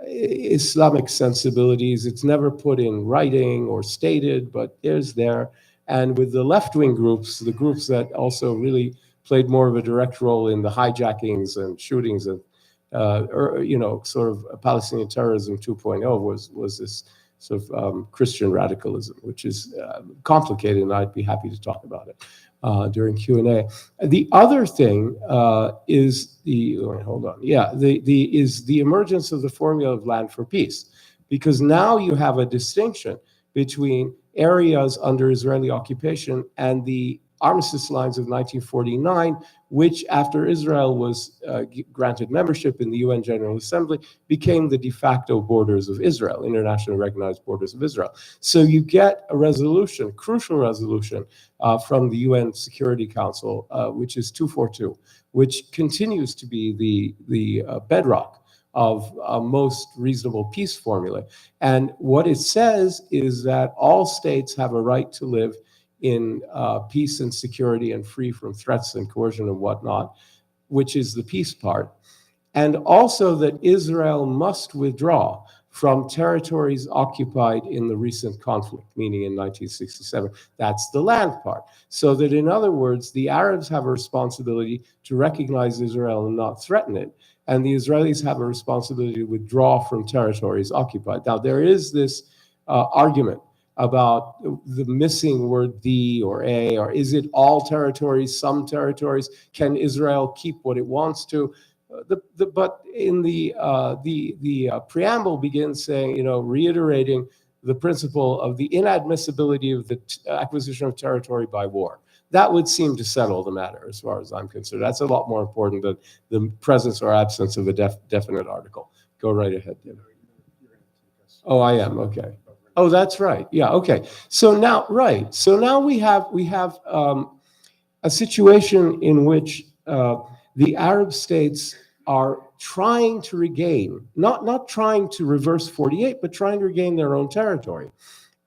Islamic sensibilities. It's never put in writing or stated, but there's there. And with the left-wing groups, the groups that also really played more of a direct role in the hijackings and shootings of or sort of Palestinian terrorism 2.0 was this sort of Christian radicalism, which is complicated, and I'd be happy to talk about it during Q&A. The other thing is the emergence of the formula of land for peace, because now you have a distinction between areas under Israeli occupation and the armistice lines of 1949, which, after Israel was granted membership in the UN General Assembly, became the de facto borders of Israel, internationally recognized borders of Israel. So you get a resolution, crucial resolution, from the UN Security Council, which is 242, which continues to be the bedrock of a most reasonable peace formula. And what it says is that all states have a right to live in peace and security and free from threats and coercion and whatnot, which is the peace part. And also that Israel must withdraw from territories occupied in the recent conflict, meaning in 1967. That's the land part. So that, in other words, the Arabs have a responsibility to recognize Israel and not threaten it, and the Israelis have a responsibility to withdraw from territories occupied. Now, there is this argument about the missing word "the" or "a," or is it all territories, some territories? Can Israel keep what it wants to? But in the preamble begins saying, reiterating the principle of the inadmissibility of the acquisition of territory by war. That would seem to settle the matter, as far as I'm concerned. That's a lot more important than the presence or absence of a definite article. Go right ahead, David. Oh, I am. Okay. Oh, that's right. Yeah. Okay. So now, right. So now we have a situation in which the Arab states are trying to regain, not trying to reverse 48, but trying to regain their own territory.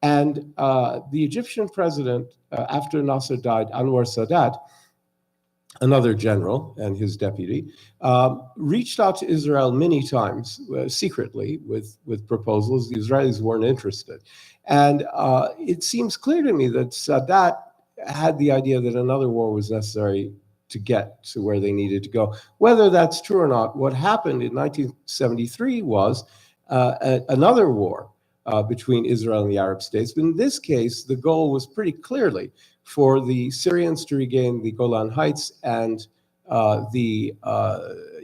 And the Egyptian president, after Nasser died, Anwar Sadat, another general and his deputy, reached out to Israel many times secretly with proposals. The Israelis weren't interested. And it seems clear to me that Sadat had the idea that another war was necessary to get to where they needed to go. Whether that's true or not, what happened in 1973 was another war between Israel and the Arab states. But in this case, the goal was pretty clearly for the Syrians to regain the Golan Heights and the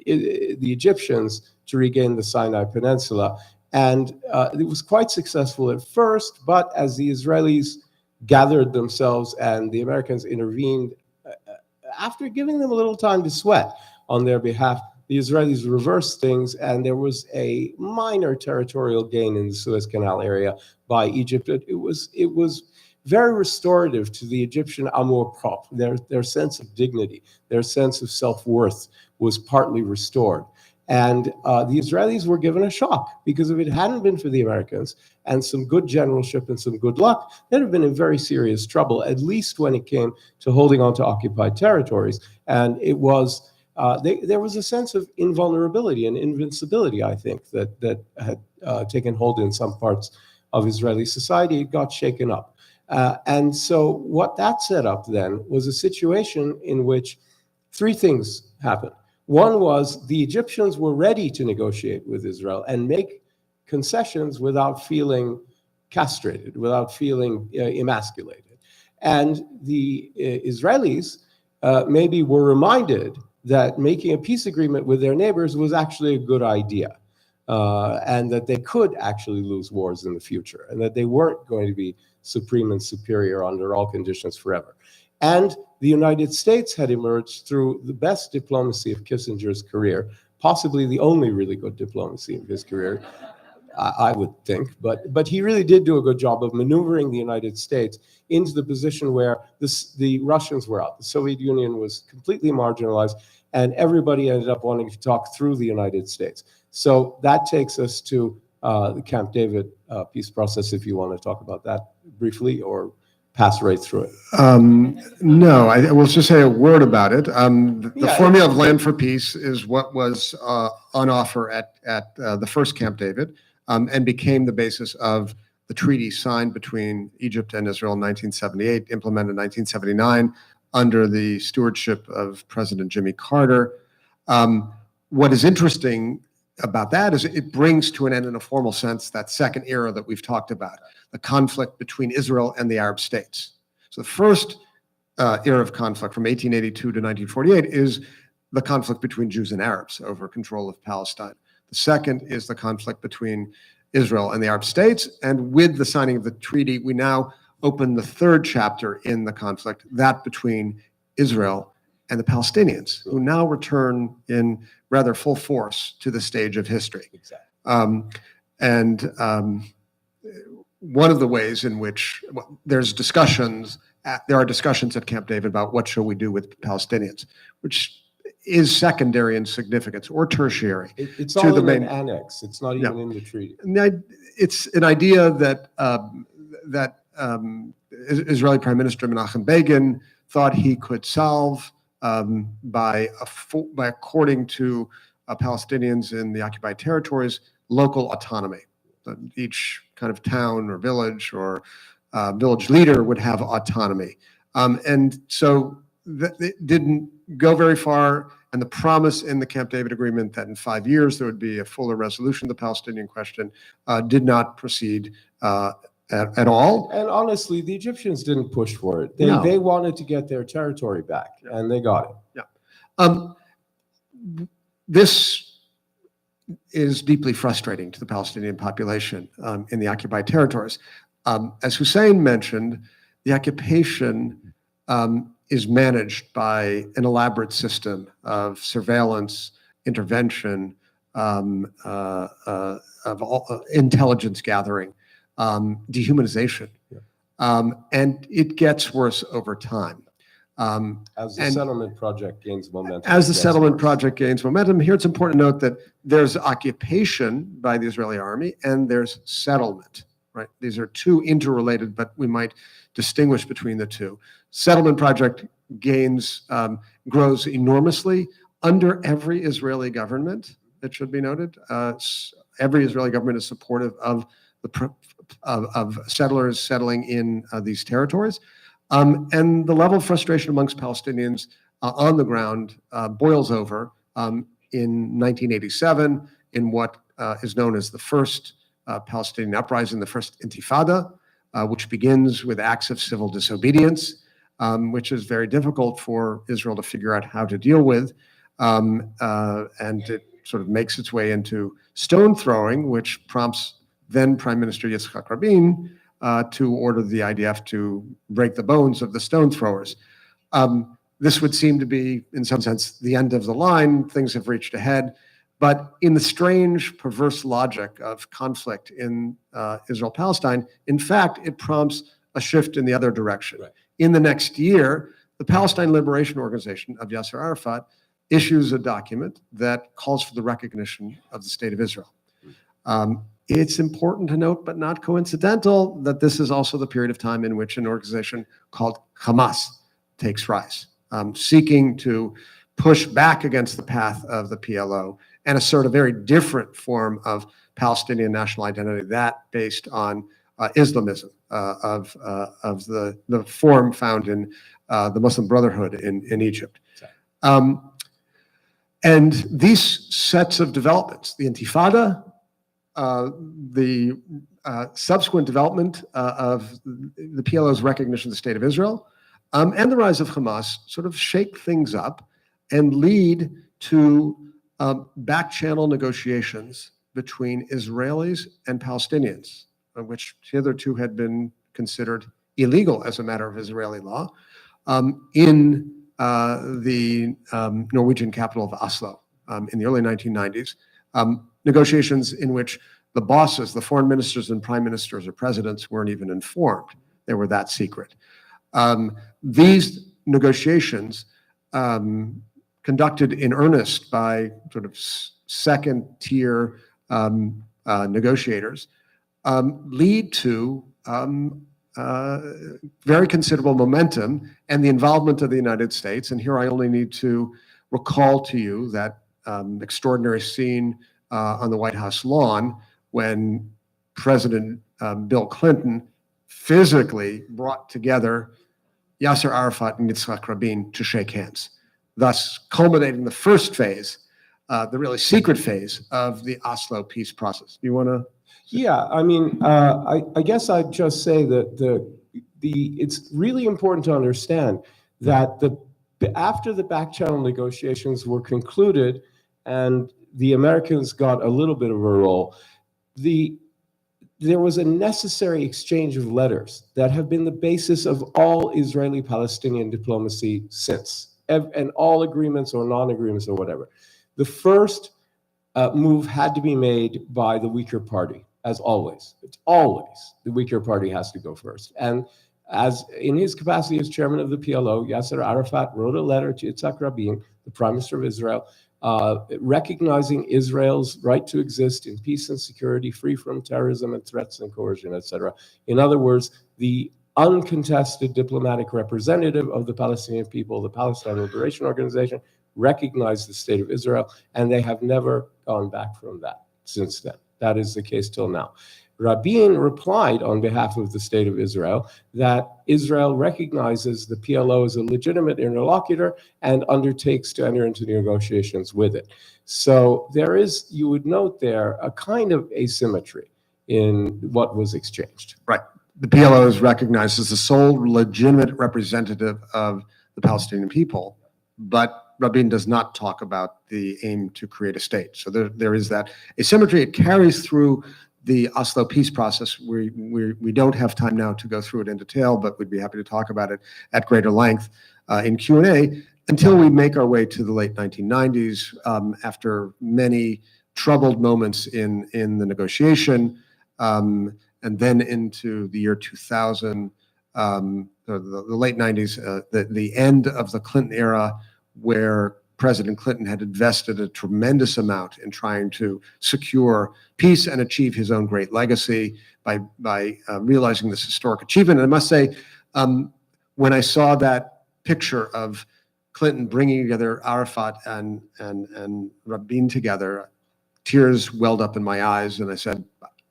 Egyptians to regain the Sinai Peninsula. And it was quite successful at first, but as the Israelis gathered themselves and the Americans intervened, after giving them a little time to sweat on their behalf, the Israelis reversed things, and there was a minor territorial gain in the Suez Canal area by Egypt. It was very restorative to the Egyptian amour propre. Their sense of dignity, their sense of self-worth was partly restored. And the Israelis were given a shock, because if it hadn't been for the Americans and some good generalship and some good luck, they'd have been in very serious trouble, at least when it came to holding on to occupied territories. And it was there was a sense of invulnerability and invincibility, I think, that had taken hold in some parts of Israeli society. It got shaken up. And so what that set up then was a situation in which three things happened. One was the Egyptians were ready to negotiate with Israel and make concessions without feeling castrated, without feeling emasculated. And the Israelis maybe were reminded that making a peace agreement with their neighbors was actually a good idea, and that they could actually lose wars in the future, and that they weren't going to be supreme and superior under all conditions forever. And the United States had emerged through the best diplomacy of Kissinger's career, possibly the only really good diplomacy of his career, I would think. But he really did do a good job of maneuvering the United States into the position where the Russians were out. The Soviet Union was completely marginalized, and everybody ended up wanting to talk through the United States. So that takes us to the Camp David peace process, if you want to talk about that briefly, or pass right through it.
No, I will just say a word about it. The formula of land for peace is what was on offer at the first Camp David, and became the basis of the treaty signed between Egypt and Israel in 1978, implemented in 1979 under the stewardship of President Jimmy Carter. what is interesting about that is it brings to an end, in a formal sense, that second era that we've talked about, the conflict between Israel and the Arab states. So the first era of conflict from 1882 to 1948 is the conflict between Jews and Arabs over control of Palestine. The second is the conflict between Israel and the Arab states. And with the signing of the treaty, we now open the third chapter in the conflict, that between Israel and the Palestinians, who now return in rather full force to the stage of history.
Exactly.
One of the ways in which there are discussions at Camp David about what shall we do with Palestinians, which is secondary in significance or tertiary.
It's
to
all
the
in
main
an annex. It's not even in the treaty.
It's an idea that Israeli Prime Minister Menachem Begin thought he could solve by according to Palestinians in the occupied territories, local autonomy. Each kind of town or village or village leader would have autonomy. And so it didn't go very far. And the promise in the Camp David Agreement that in 5 years there would be a fuller resolution of the Palestinian question did not proceed at all.
And honestly, the Egyptians didn't push for it.
No.
They wanted to get their territory back, and they got it.
This is deeply frustrating to the Palestinian population in the occupied territories. As Hussein mentioned, the occupation is managed by an elaborate system of surveillance, intervention, of intelligence gathering, dehumanization. And it gets worse over time.
As the settlement project gains momentum.
As the settlement project gains momentum, here it's important to note that there's occupation by the Israeli army and there's settlement, right? These are two interrelated, but we might distinguish between the two. Settlement project grows enormously under every Israeli government, it should be noted. Every Israeli government is supportive of settlers settling in these territories. And the level of frustration amongst Palestinians on the ground boils over in 1987 in what is known as the first Palestinian uprising, the first Intifada, which begins with acts of civil disobedience, which is very difficult for Israel to figure out how to deal with. And it sort of makes its way into stone throwing, which prompts then Prime Minister Yitzhak Rabin to order the IDF to break the bones of the stone throwers. This would seem to be, in some sense, the end of the line. Things have reached a head. But in the strange, perverse logic of conflict in Israel-Palestine, in fact, it prompts a shift in the other direction.
Right.
In the next year, the Palestine Liberation Organization of Yasser Arafat issues a document that calls for the recognition of the State of Israel. It's important to note, but not coincidental, that this is also the period of time in which an organization called Hamas takes rise, seeking to push back against the path of the PLO and assert a very different form of Palestinian national identity, that based on Islamism, of the form found in the Muslim Brotherhood in Egypt. And these sets of developments, the Intifada, the subsequent development of the PLO's recognition of the State of Israel, and the rise of Hamas sort of shake things up and lead to back-channel negotiations between Israelis and Palestinians, which hitherto had been considered illegal as a matter of Israeli law, in the Norwegian capital of Oslo in the early 1990s. Negotiations in which the bosses, the foreign ministers and prime ministers or presidents weren't even informed. They were that secret. These negotiations, conducted in earnest by sort of second-tier negotiators, lead to very considerable momentum and the involvement of the United States. And here I only need to recall to you that extraordinary scene on the White House lawn when President Bill Clinton physically brought together Yasser Arafat and Yitzhak Rabin to shake hands, thus culminating the first phase the really secret phase of the Oslo peace process. Do you want to?
Yeah, I mean, I guess I'd just say that it's really important to understand that after the back channel negotiations were concluded and the Americans got a little bit of a role, there was a necessary exchange of letters that have been the basis of all Israeli-Palestinian diplomacy since, and all agreements or non-agreements or whatever. The first move had to be made by the weaker party. As always, it's always the weaker party has to go first. And as in his capacity as chairman of the PLO, Yasser Arafat wrote a letter to Yitzhak Rabin, the prime minister of Israel, recognizing Israel's right to exist in peace and security, free from terrorism and threats and coercion, etc. In other words, the uncontested diplomatic representative of the Palestinian people, the Palestine Liberation Organization, recognized the state of Israel, and they have never gone back from that since then. That is the case till now. Rabin replied on behalf of the state of Israel that Israel recognizes the PLO as a legitimate interlocutor and undertakes to enter into negotiations with it. So there is, you would note there, a kind of asymmetry in what was exchanged.
Right. The PLO is recognized as the sole legitimate representative of the Palestinian people, but Rabin does not talk about the aim to create a state. So there is that asymmetry. It carries through the Oslo peace process. We don't have time now to go through it in detail, but we'd be happy to talk about it at greater length in Q&A until we make our way to the late 1990s, after many troubled moments in the negotiation, and then into the year 2000, the late 90s, the end of the Clinton era, where President Clinton had invested a tremendous amount in trying to secure peace and achieve his own great legacy by realizing this historic achievement. And I must say, when I saw that picture of Clinton bringing together Arafat and Rabin together, tears welled up in my eyes, and I said,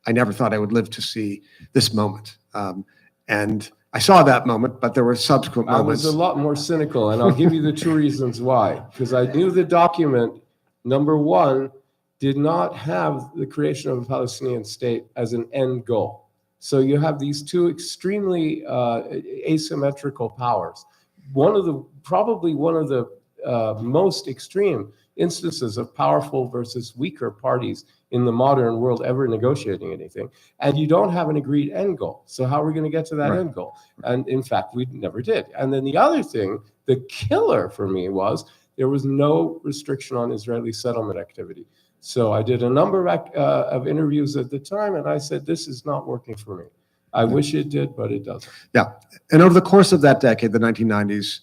I never thought I would live to see this moment. And I saw that moment, but there were subsequent moments.
I was a lot more cynical, and I'll give you the two reasons why. Because I knew the document, number one, did not have the creation of a Palestinian state as an end goal. So you have these two extremely asymmetrical powers. Probably one of the most extreme instances of powerful versus weaker parties in the modern world ever negotiating anything, and you don't have an agreed end goal. So how are we going to get to that end goal? And in fact, we never did. And then the other thing, the killer for me, was there was no restriction on Israeli settlement activity. So I did a number of interviews at the time, and I said, this is not working for me. I wish it did, but it doesn't.
Yeah, and over the course of that decade, the 1990s,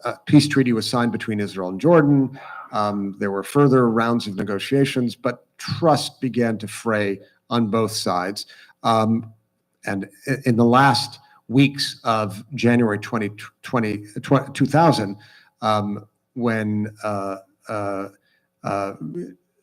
a peace treaty was signed between Israel and Jordan. There were further rounds of negotiations, but trust began to fray on both sides. And in the last weeks of January 2000, when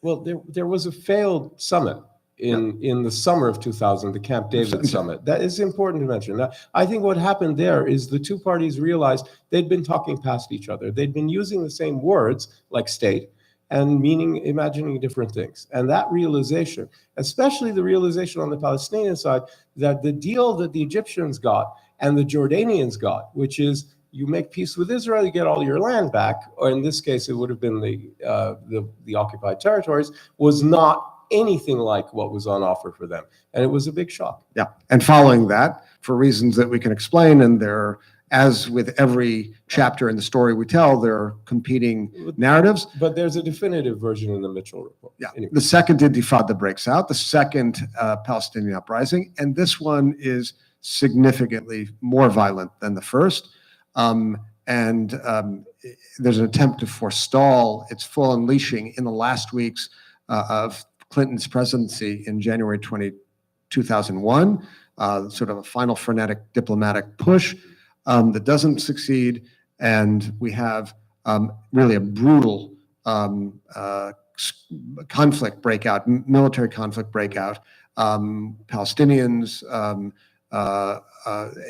well, there was a failed summit in the summer of 2000, the Camp David summit. That is important to mention. Now, I think what happened there is the two parties realized they'd been talking past each other. They'd been using the same words, like state, and imagining different things. And that realization, especially the realization on the Palestinian side, that the deal that the Egyptians got and the Jordanians got, which is you make peace with Israel, you get all your land back, or in this case, it would have been the occupied territories, was not anything like what was on offer for them. And it was a big shock.
Yeah, and following that, for reasons that we can explain, and there, as with every chapter in the story we tell, there are competing narratives.
But there's a definitive version in the Mitchell report.
Yeah,
anyway.
The second Intifada breaks out, the second Palestinian uprising, and this one is significantly more violent than the first. There's an attempt to forestall its full unleashing in the last weeks of Clinton's presidency in January 2001, sort of a final frenetic diplomatic push that doesn't succeed. And we have really a brutal conflict breakout, military conflict breakout. Palestinians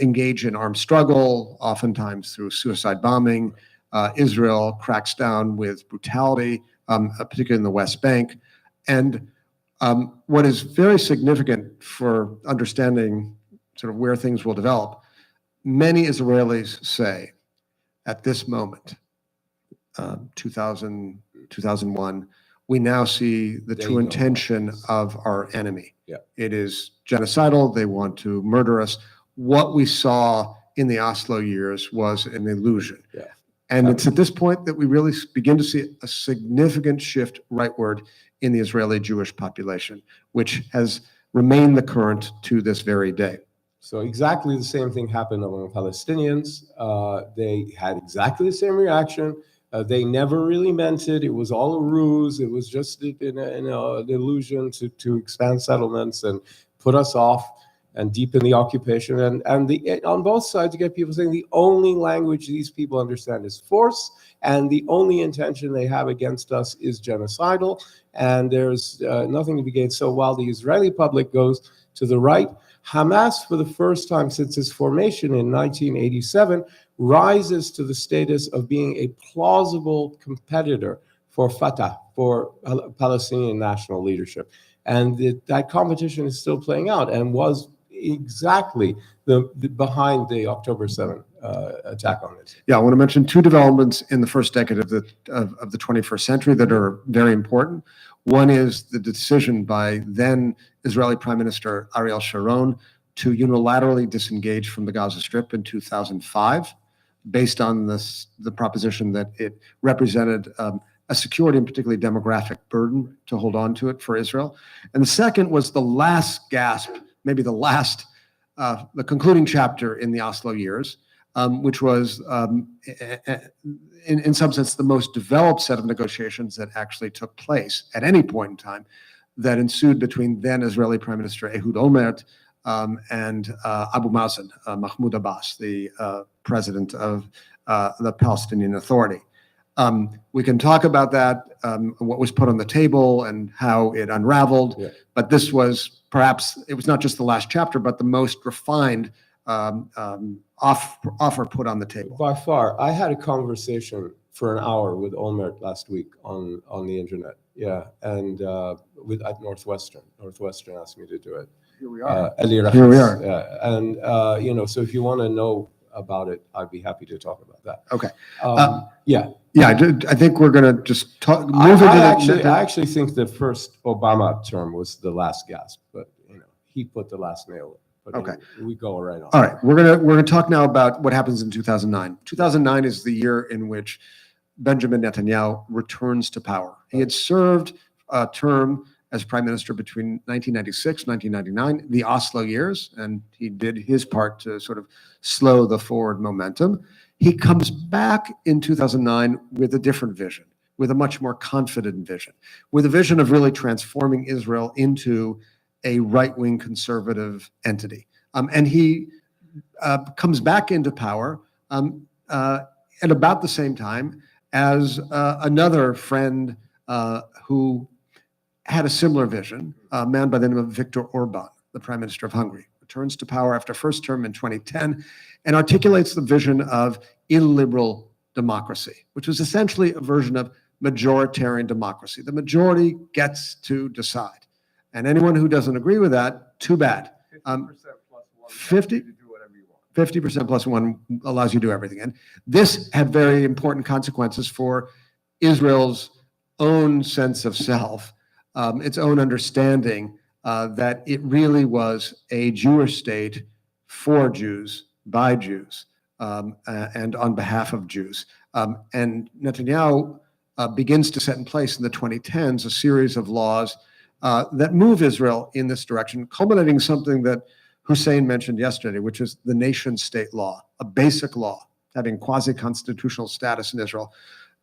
engage in armed struggle, oftentimes through suicide bombing. Israel cracks down with brutality, particularly in the West Bank. And what is very significant for understanding sort of where things will develop, many Israelis say at this moment, 2001, we now see the true intention of our enemy.
Yeah.
It is genocidal. They want to murder us. What we saw in the Oslo years was an illusion.
Yeah.
And it's at this point that we really begin to see a significant shift rightward in the Israeli Jewish population, which has remained the current to this very day.
So exactly the same thing happened among Palestinians. They had exactly the same reaction. They never really meant it. It was all a ruse. It was just an illusion to expand settlements and put us off and deepen the occupation. And on both sides, you get people saying the only language these people understand is force, and the only intention they have against us is genocidal, and there's nothing to be gained. So while the Israeli public goes to the right, Hamas, for the first time since its formation in 1987, rises to the status of being a plausible competitor for Fatah, for Palestinian national leadership. And that competition is still playing out and was exactly behind the October 7 attack on it.
Yeah, I want to mention two developments in the first decade of the 21st century that are very important. One is the decision by then Israeli Prime Minister Ariel Sharon to unilaterally disengage from the Gaza Strip in 2005, based on the proposition that it represented a security and particularly demographic burden to hold on to it for Israel. And the second was the last gasp, maybe the concluding chapter in the Oslo years, which was, in some sense, the most developed set of negotiations that actually took place at any point in time that ensued between then Israeli Prime Minister Ehud Olmert and Abu Mazen, Mahmoud Abbas, the president of the Palestinian Authority. We can talk about that, what was put on the table and how it unraveled, but this was perhaps, it was not just the last chapter, but the most refined offer put on the table.
By far. I had a conversation for an hour with Olmert last week on the internet. Yeah, and at Northwestern. Northwestern asked me to do it.
Here we are.
Here we are. Yeah, and so if you want to know about it, I'd be happy to talk about that.
Okay.
Yeah.
Yeah, I think we're going to just talk.
I actually think the first Obama term was the last gasp, but he put the last nail. But
okay,
we go right on.
All right, we're gonna talk now about what happens in 2009. 2009 is the year in which Benjamin Netanyahu returns to power. He had served a term as prime minister between 1996 and 1999, the Oslo years, and he did his part to sort of slow the forward momentum. He comes back in 2009 with a different vision, with a much more confident vision, with a vision of really transforming Israel into a right-wing conservative entity. And he comes back into power at about the same time as another friend who had a similar vision, a man by the name of Viktor Orban, the Prime Minister of Hungary, returns to power after first term in 2010 and articulates the vision of illiberal democracy, which is essentially a version of majoritarian democracy. The majority gets to decide. And anyone who doesn't agree with that, too bad.
50% plus 1
50
to do whatever you want.
50% plus 1 allows you to do everything. And this had very important consequences for Israel's own sense of self, its own understanding that it really was a Jewish state for Jews, by Jews, and on behalf of Jews. And Netanyahu begins to set in place in the 2010s a series of laws that move Israel in this direction, culminating something that Hussein mentioned yesterday, which is the nation-state law, a basic law having quasi-constitutional status in Israel,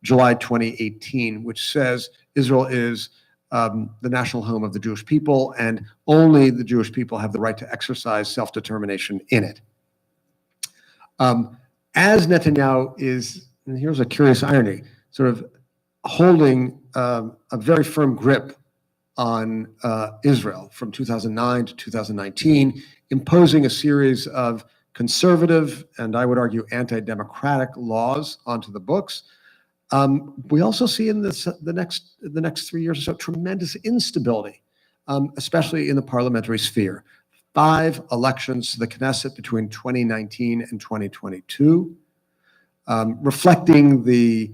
July 2018, which says Israel is the national home of the Jewish people, and only the Jewish people have the right to exercise self-determination in it. As Netanyahu is, and here's a curious irony, sort of holding a very firm grip on Israel from 2009 to 2019, imposing a series of conservative and I would argue anti-democratic laws onto the books. We also see in the next 3 years or so tremendous instability, especially in the parliamentary sphere. 5 elections to the Knesset between 2019 and 2022, reflecting the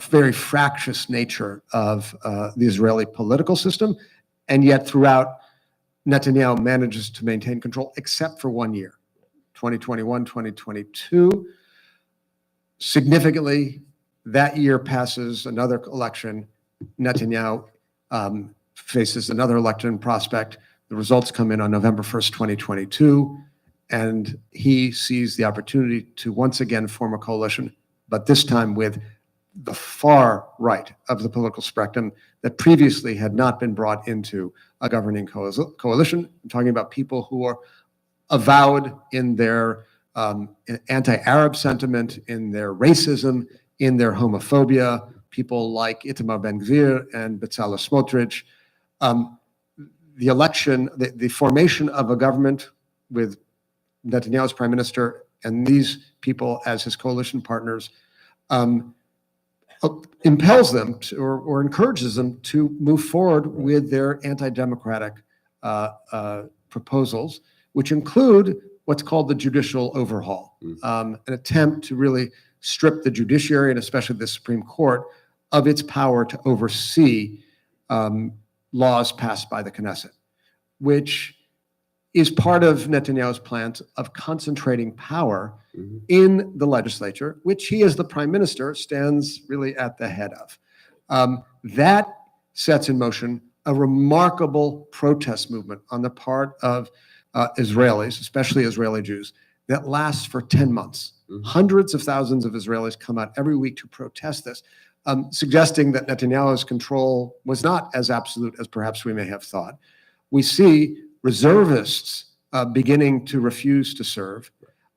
very fractious nature of the Israeli political system, and yet throughout, Netanyahu manages to maintain control except for 1 year, 2021, 2022. Significantly, that year passes another election. Netanyahu faces another election prospect. The results come in on November 1st, 2022, and he sees the opportunity to once again form a coalition, but this time with the far right of the political spectrum that previously had not been brought into a governing coalition. I'm talking about people who are avowed in their anti-Arab sentiment, in their racism, in their homophobia, people like Itamar Ben-Gvir and Bezalel Smotrich. The election, the formation of a government with Netanyahu as prime minister and these people as his coalition partners impels them to, or encourages them to move forward with their anti-democratic proposals, which include what's called the judicial overhaul, an attempt to really strip the judiciary and especially the Supreme Court of its power to oversee laws passed by the Knesset, which is part of Netanyahu's plans of concentrating power in the legislature, which he, as the prime minister, stands really at the head of. That sets in motion a remarkable protest movement on the part of Israelis, especially Israeli Jews, that lasts for 10 months. Hundreds of thousands of Israelis come out every week to protest this, suggesting that Netanyahu's control was not as absolute as perhaps we may have thought. We see reservists beginning to refuse to serve,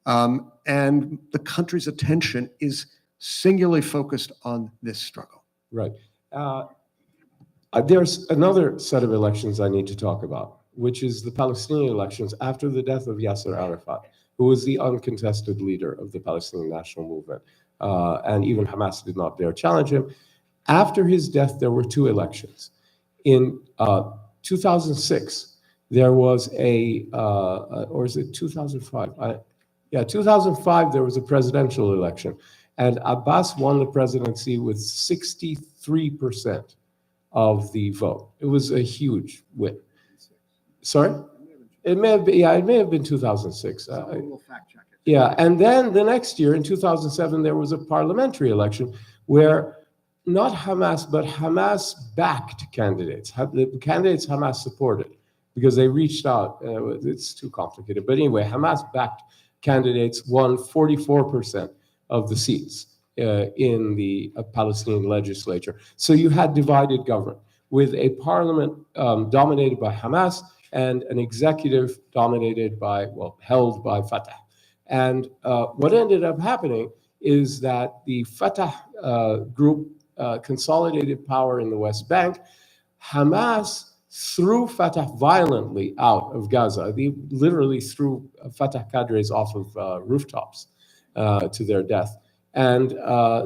and the country's attention is singularly focused on this struggle.
Right. There's another set of elections I need to talk about, which is the Palestinian elections after the death of Yasser Arafat, who was the uncontested leader of the Palestinian National Movement. And even Hamas did not dare challenge him. After his death, there were 2 elections. In 2006, there was or is it 2005? 2005, there was a presidential election. And Abbas won the presidency with 63% of the vote. It was a huge win. Sorry? It may have been 2006.
We'll fact check it.
Yeah, and then the next year, in 2007, there was a parliamentary election where not Hamas, but Hamas-backed candidates, the candidates Hamas supported, because they reached out. It's too complicated. But anyway, Hamas-backed candidates won 44% of the seats in the Palestinian legislature. So you had divided government with a parliament dominated by Hamas and an executive dominated by, held by Fatah. And what ended up happening is that the Fatah group consolidated power in the West Bank. Hamas threw Fatah violently out of Gaza. They literally threw Fatah cadres off of rooftops to their death. And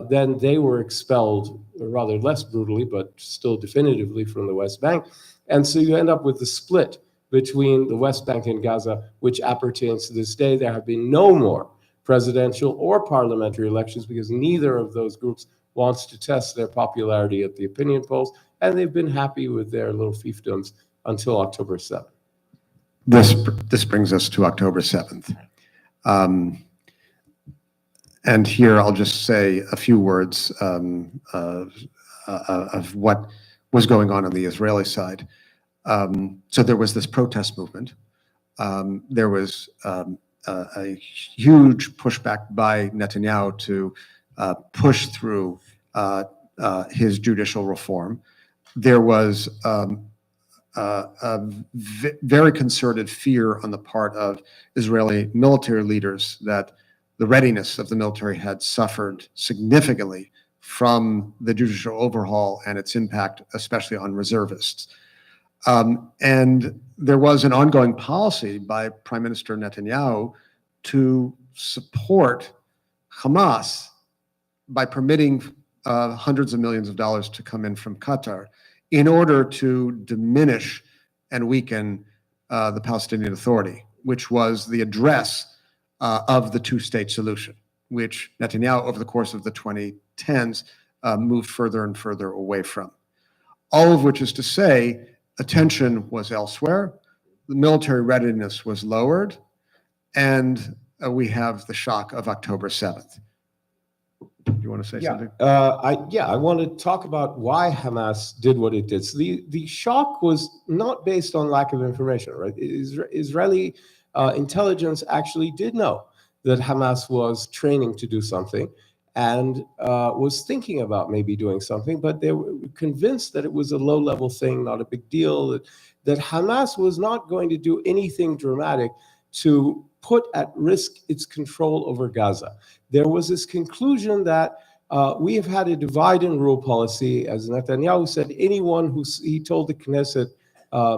then they were expelled, rather less brutally, but still definitively, from the West Bank. And so you end up with the split between the West Bank and Gaza, which appertains to this day. There have been no more presidential or parliamentary elections because neither of those groups wants to test their popularity at the opinion polls, and they've been happy with their little fiefdoms until October 7th.
This brings us to October 7th. And here I'll just say a few words of what was going on the Israeli side. So there was this protest movement. There was a huge pushback by Netanyahu to push through his judicial reform. There was a very concerted fear on the part of Israeli military leaders that the readiness of the military had suffered significantly from the judicial overhaul and its impact, especially on reservists. And there was an ongoing policy by Prime Minister Netanyahu to support Hamas by permitting hundreds of millions of dollars to come in from Qatar in order to diminish and weaken the Palestinian Authority, which was the address of the two-state solution, which Netanyahu, over the course of the 2010s, moved further and further away from. All of which is to say, attention was elsewhere, the military readiness was lowered, and we have the shock of October 7th. Do you want to say something?
I want to talk about why Hamas did what it did. So the shock was not based on lack of information, right? Israeli intelligence actually did know that Hamas was training to do something and was thinking about maybe doing something, but they were convinced that it was a low-level thing, not a big deal, that Hamas was not going to do anything dramatic to put at risk its control over Gaza. There was this conclusion that we have had a divide and rule policy, as Netanyahu said. Anyone he told the Knesset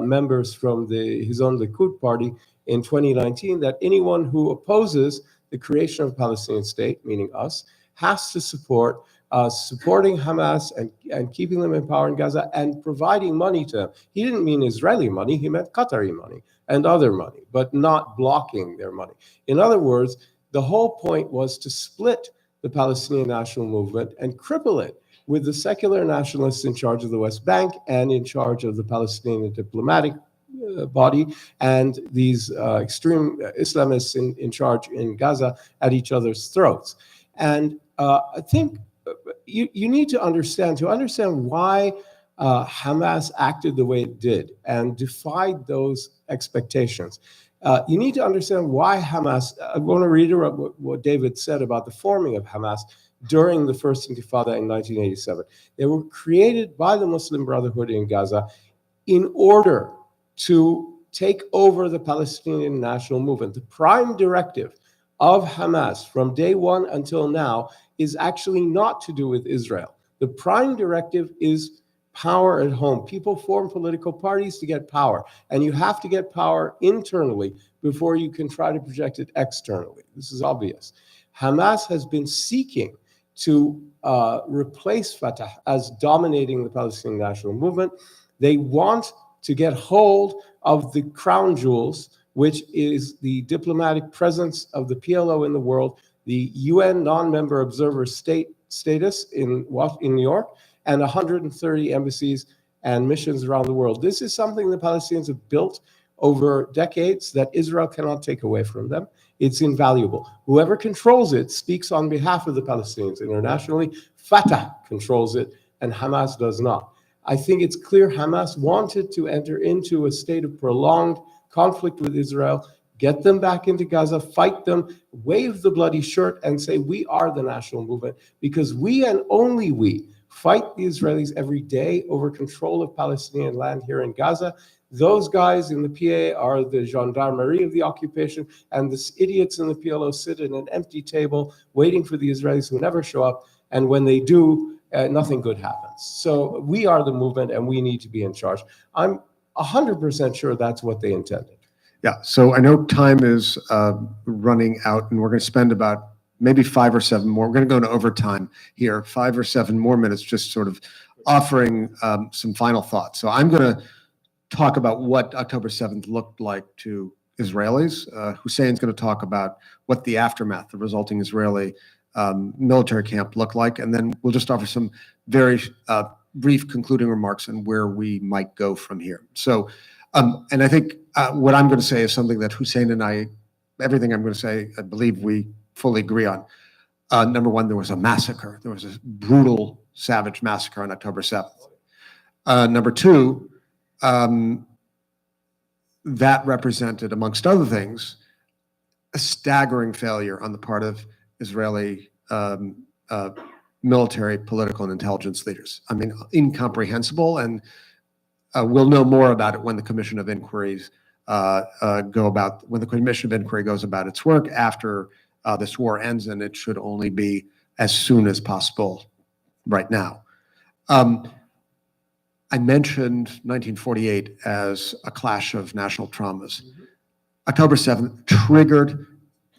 members from his own Likud party in 2019 that anyone who opposes the creation of a Palestinian state, meaning us, has to support supporting Hamas and keeping them in power in Gaza and providing money to them. He didn't mean Israeli money, he meant Qatari money and other money, but not blocking their money. In other words, the whole point was to split the Palestinian national movement and cripple it with the secular nationalists in charge of the West Bank and in charge of the Palestinian diplomatic body, and these extreme Islamists in charge in Gaza at each other's throats. And I think you need to understand why Hamas acted the way it did and defied those expectations. You need to understand why Hamas, I want to reiterate what David said about the forming of Hamas during the First Intifada in 1987. They were created by the Muslim Brotherhood in Gaza in order to take over the Palestinian national movement. The prime directive of Hamas from day one until now is actually not to do with Israel. The prime directive is power at home. People form political parties to get power, and you have to get power internally before you can try to project it externally. This is obvious. Hamas has been seeking to replace Fatah as dominating the Palestinian national movement. They want to get hold of the crown jewels, which is the diplomatic presence of the PLO in the world, the UN non-member observer status in New York, and 130 embassies and missions around the world. This is something the Palestinians have built over decades that Israel cannot take away from them. It's invaluable. Whoever controls it speaks on behalf of the Palestinians internationally. Fatah controls it, and Hamas does not. I think it's clear Hamas wanted to enter into a state of prolonged conflict with Israel, get them back into Gaza, fight them, wave the bloody shirt, and say, we are the national movement, because we and only we fight the Israelis every day over control of Palestinian land here in Gaza. Those guys in the PA are the gendarmerie of the occupation, and the idiots in the PLO sit at an empty table waiting for the Israelis who never show up, and when they do, nothing good happens. So we are the movement, and we need to be in charge. I'm 100% sure that's what they intended.
Yeah, so I know time is running out, and we're going to spend about maybe 5 or 7 more. We're going to go into overtime here, 5 or 7 more minutes, just sort of offering some final thoughts. So I'm going to talk about what October 7th looked like to Israelis. Hussein's going to talk about what the aftermath, the resulting Israeli military camp looked like, and then we'll just offer some very brief concluding remarks on where we might go from here. So, and I think what I'm going to say is something that Hussein and I, everything I'm going to say, I believe we fully agree on. Number one, there was a massacre. There was a brutal, savage massacre on October 7th. Number two, that represented, amongst other things, a staggering failure on the part of Israeli military, political, and intelligence leaders. I mean, incomprehensible, and we'll know more about it when the Commission of Inquiries when the Commission of Inquiry goes about its work after this war ends, and it should only be as soon as possible right now. I mentioned 1948 as a clash of national traumas. October 7th triggered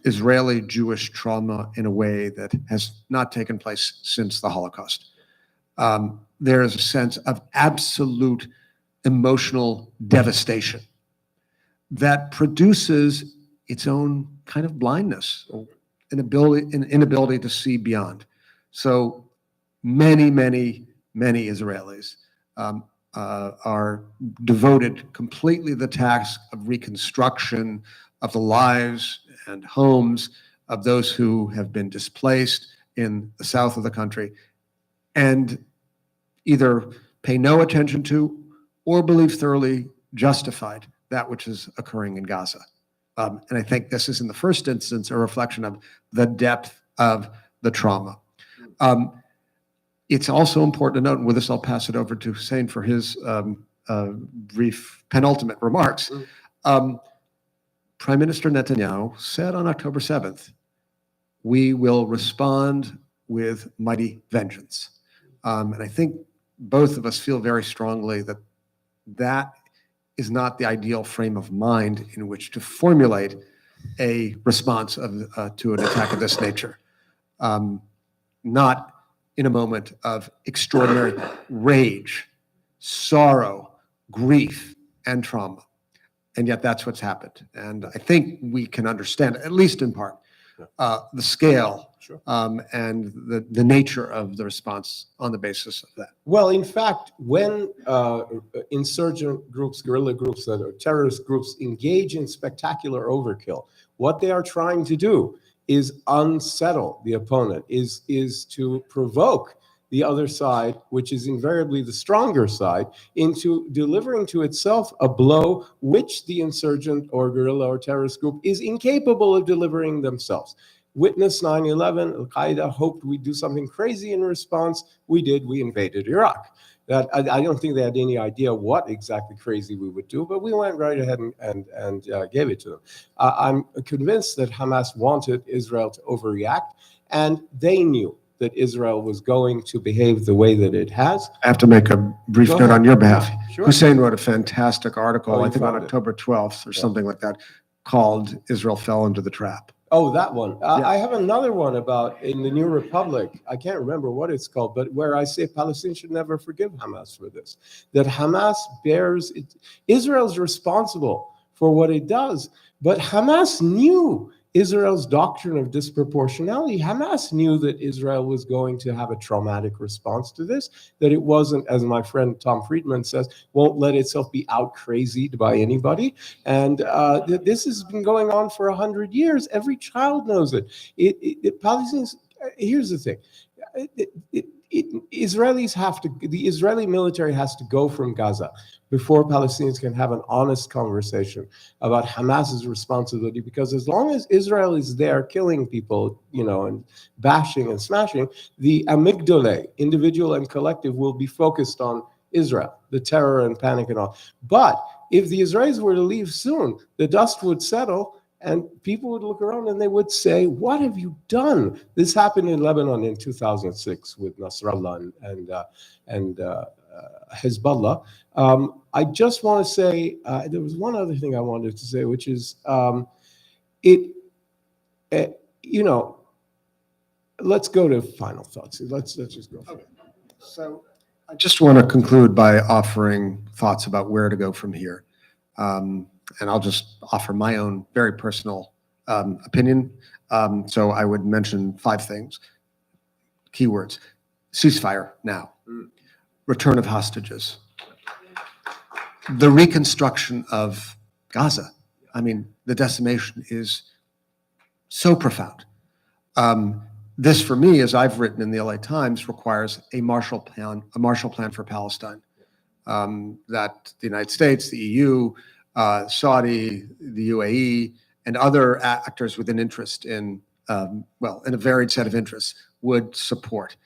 Israeli-Jewish trauma in a way that has not taken place since the Holocaust. There is a sense of absolute emotional devastation that produces its own kind of blindness, an inability to see beyond. So many Israelis are devoted completely to the task of reconstruction of the lives and homes of those who have been displaced in the south of the country, and either pay no attention to or believe thoroughly justified that which is occurring in Gaza. And I think this is, in the first instance, a reflection of the depth of the trauma. It's also important to note, and with this I'll pass it over to Hussein for his brief penultimate remarks. Prime Minister Netanyahu said on October 7th, we will respond with mighty vengeance. And I think both of us feel very strongly that that is not the ideal frame of mind in which to formulate a response to an attack of this nature. Not in a moment of extraordinary rage, sorrow, grief, and trauma. And yet that's what's happened. And I think we can understand, at least in part, the scale and the nature of the response on the basis of that.
Well, in fact, when insurgent groups, guerrilla groups, or terrorist groups engage in spectacular overkill, what they are trying to do is unsettle the opponent, is to provoke the other side, which is invariably the stronger side, into delivering to itself a blow which the insurgent or guerrilla or terrorist group is incapable of delivering themselves. Witness 9/11, Al-Qaeda hoped we'd do something crazy in response. We did, we invaded Iraq. That I don't think they had any idea what exactly crazy we would do, but we went right ahead and gave it to them. I'm convinced that Hamas wanted Israel to overreact, and they knew that Israel was going to behave the way that it has.
I have to make a brief note on your behalf.
Sure.
Hussein wrote a fantastic article, I think on
found it.
October 12th or something like that, called Israel Fell into the Trap.
Oh, that one. I have another one about in the New Republic. I can't remember what it's called, but where I say Palestinians should never forgive Hamas for this. That Hamas bears it. Israel's responsible for what it does, but Hamas knew Israel's doctrine of disproportionality. Hamas knew that Israel was going to have a traumatic response to this, that it wasn't, as my friend Tom Friedman says, won't let itself be out crazied by anybody. And this has been going on for 100 years. Every child knows it. Palestinians, here's the thing. The Israeli military has to go from Gaza before Palestinians can have an honest conversation about Hamas's responsibility, because as long as Israel is there killing people, and bashing and smashing, the amygdalae, individual and collective, will be focused on Israel, the terror and panic and all. But if the Israelis were to leave soon, the dust would settle and people would look around and they would say, what have you done? This happened in Lebanon in 2006 with Nasrallah and Hezbollah. I just want to say, there was one other thing I wanted to say, which is, let's go to final thoughts. Let's just go.
Okay. So I just want to conclude by offering thoughts about where to go from here. And I'll just offer my own very personal opinion. So I would mention 5 things. Keywords: ceasefire now, return of hostages, the reconstruction of Gaza. I mean, the decimation is so profound. This, for me, as I've written in the LA Times, requires a Marshall Plan for Palestine, that the United States, the EU, Saudi, the UAE, and other actors with an interest in a varied set of interests would support.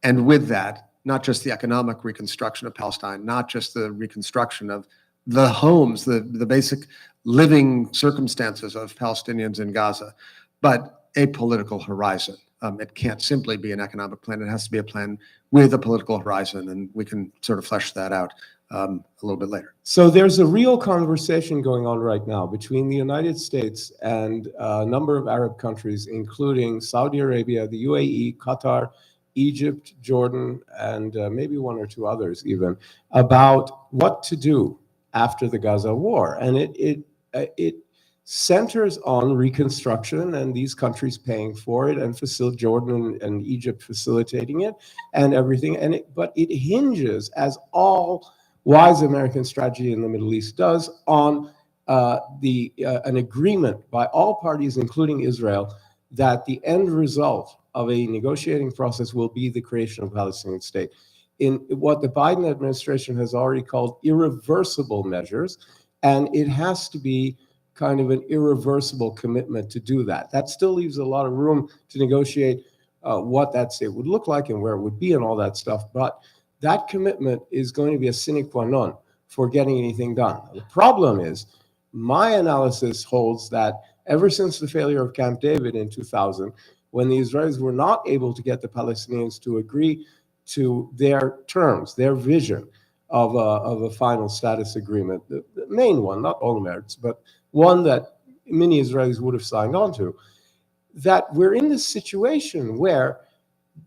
And with that, not just the economic reconstruction of Palestine, not just the reconstruction of the homes, the basic living circumstances of Palestinians in Gaza, but a political horizon. It can't simply be an economic plan. It has to be a plan with a political horizon, and we can sort of flesh that out a little bit later.
So there's a real conversation going on right now between the United States and a number of Arab countries, including Saudi Arabia, the UAE, Qatar, Egypt, Jordan, and maybe one or two others even, about what to do after the Gaza war. And it centers on reconstruction and these countries paying for it, and Jordan and Egypt facilitating it and everything. But it hinges, as all wise American strategy in the Middle East does, on an agreement by all parties, including Israel, that the end result of a negotiating process will be the creation of a Palestinian state, in what the Biden administration has already called irreversible measures, and it has to be kind of an irreversible commitment to do that. That still leaves a lot of room to negotiate what that state would look like and where it would be and all that stuff, but that commitment is going to be a sine qua non for getting anything done. The problem is, my analysis holds that ever since the failure of Camp David in 2000, when the Israelis were not able to get the Palestinians to agree to their terms, their vision of a final status agreement, the main one, not all the merits, but one that many Israelis would have signed on to, that we're in this situation where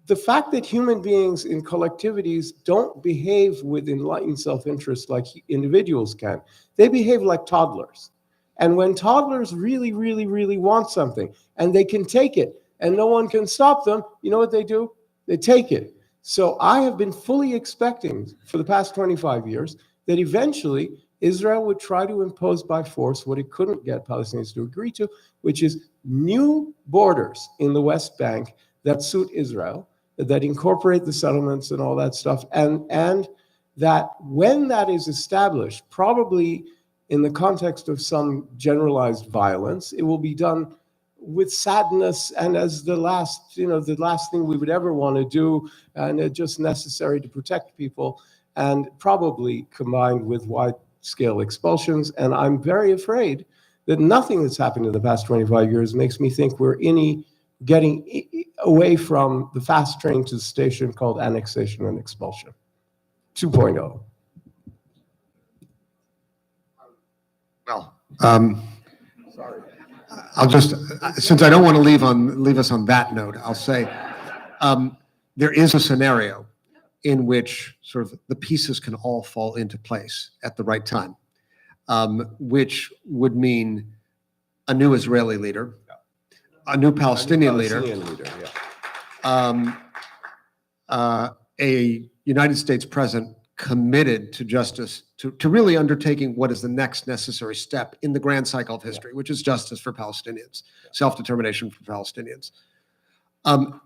the fact that human beings in collectivities don't behave with enlightened self-interest like individuals can, they behave like toddlers. And when toddlers really, really, really want something and they can take it and no one can stop them, you know what they do? They take it. So I have been fully expecting for the past 25 years that eventually Israel would try to impose by force what it couldn't get Palestinians to agree to, which is new borders in the West Bank that suit Israel, that incorporate the settlements and all that stuff, and that when that is established, probably in the context of some generalized violence, it will be done with sadness and as the last thing we would ever want to do, and just necessary to protect people, and probably combined with wide-scale expulsions. And I'm very afraid that nothing that's happened in the past 25 years makes me think we're getting away from the fast train to the station called annexation and expulsion 2.0.
Well, I'll just, since I don't want to leave us on that note, I'll say there is a scenario in which sort of the pieces can all fall into place at the right time, which would mean a new Israeli leader, a new Palestinian leader, a United States president committed to justice, to really undertaking what is the next necessary step in the grand cycle of history, which is justice for Palestinians, self-determination for Palestinians,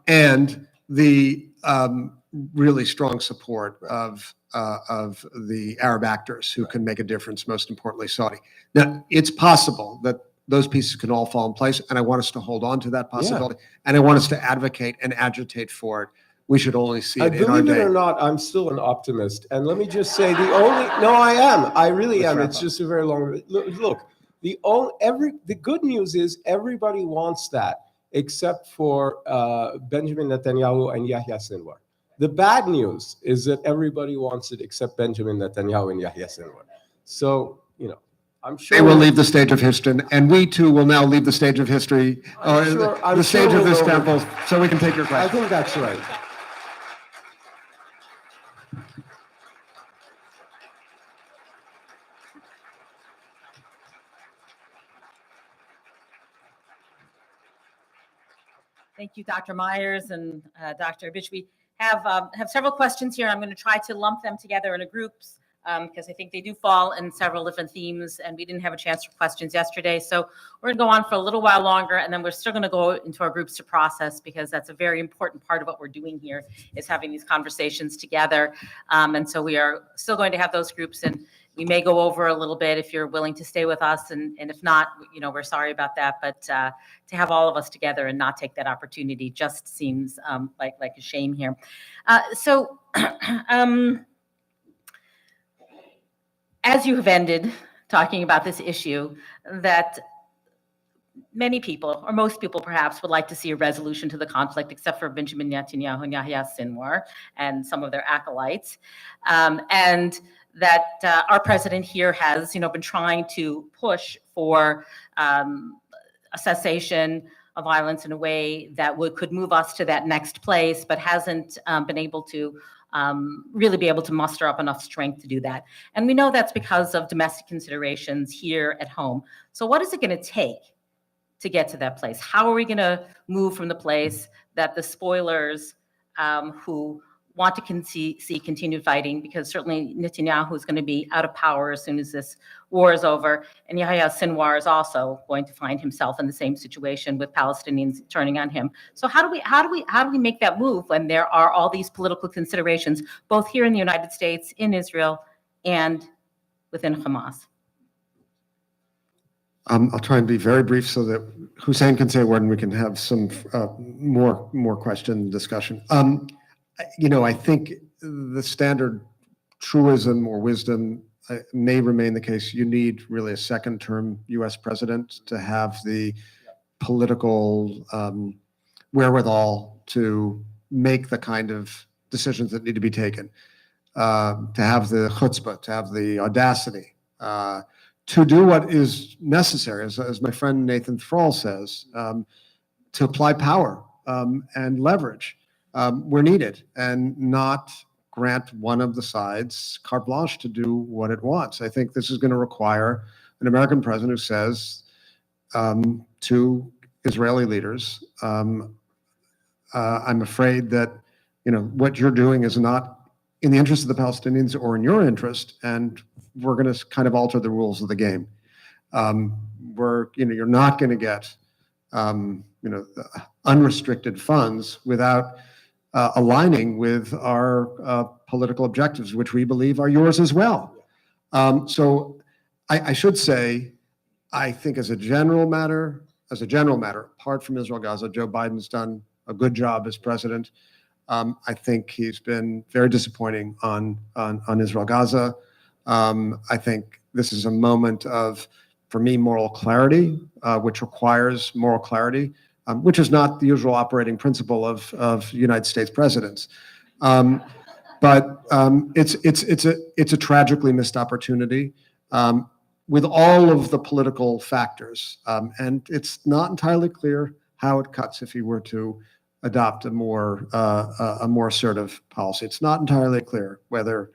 and the really strong support of the Arab actors who can make a difference, most importantly Saudi. Now, it's possible that those pieces can all fall in place, and I want us to hold on to that possibility, and I want us to advocate and agitate for it. We should only see it in our day.
Believe it or not, I'm still an optimist. And let me just say, I am. I really am. It's just a very long, look, the good news is everybody wants that except for Benjamin Netanyahu and Yahya Sinwar. The bad news is that everybody wants it except Benjamin Netanyahu and Yahya Sinwar. So, I'm sure
they will leave the stage of history, and we too will now leave the stage of history, the stage of this temple, so we can take your question.
I think that's right.
Thank you, Dr. Myers and Dr. Bish. We have several questions here. I'm going to try to lump them together in groups because I think they do fall in several different themes, and we didn't have a chance for questions yesterday. So we're going to go on for a little while longer, and then we're still going to go into our groups to process, because that's a very important part of what we're doing here, is having these conversations together. And so we are still going to have those groups, and we may go over a little bit if you're willing to stay with us, and if not, we're sorry about that. But to have all of us together and not take that opportunity just seems like a shame here. As you have ended talking about this issue, that many people, or most people perhaps, would like to see a resolution to the conflict, except for Benjamin Netanyahu and Yahya Sinwar and some of their acolytes, and that our president here has, been trying to push for a cessation of violence in a way that could move us to that next place, but hasn't been able to really be able to muster up enough strength to do that. And we know that's because of domestic considerations here at home. So what is it going to take to get to that place? How are we going to move from the place that the spoilers who want to see continued fighting, because certainly Netanyahu is going to be out of power as soon as this war is over, and Yahya Sinwar is also going to find himself in the same situation with Palestinians turning on him. So how do we make that move when there are all these political considerations, both here in the United States, in Israel, and within Hamas?
I'll try and be very brief so that Hussein can say a word and we can have some more question discussion. I think the standard truism or wisdom may remain the case. You need really a second-term U.S. president to have the political wherewithal to make the kind of decisions that need to be taken, to have the chutzpah, to have the audacity, to do what is necessary, as my friend Nathan Thrall says, to apply power and leverage where needed, and not grant one of the sides carte blanche to do what it wants. I think this is going to require an American president who says to Israeli leaders, I'm afraid that what you're doing is not in the interest of the Palestinians or in your interest, and we're going to kind of alter the rules of the game. You're not going to get unrestricted funds without aligning with our political objectives, which we believe are yours as well. So I should say, I think as a general matter, apart from Israel Gaza, Joe Biden's done a good job as president. I think he's been very disappointing on Israel Gaza. I think this is a moment of, for me, moral clarity, which requires moral clarity, which is not the usual operating principle of United States presidents. But it's a tragically missed opportunity with all of the political factors. And it's not entirely clear how it cuts if he were to adopt a more assertive policy. It's not entirely clear whether,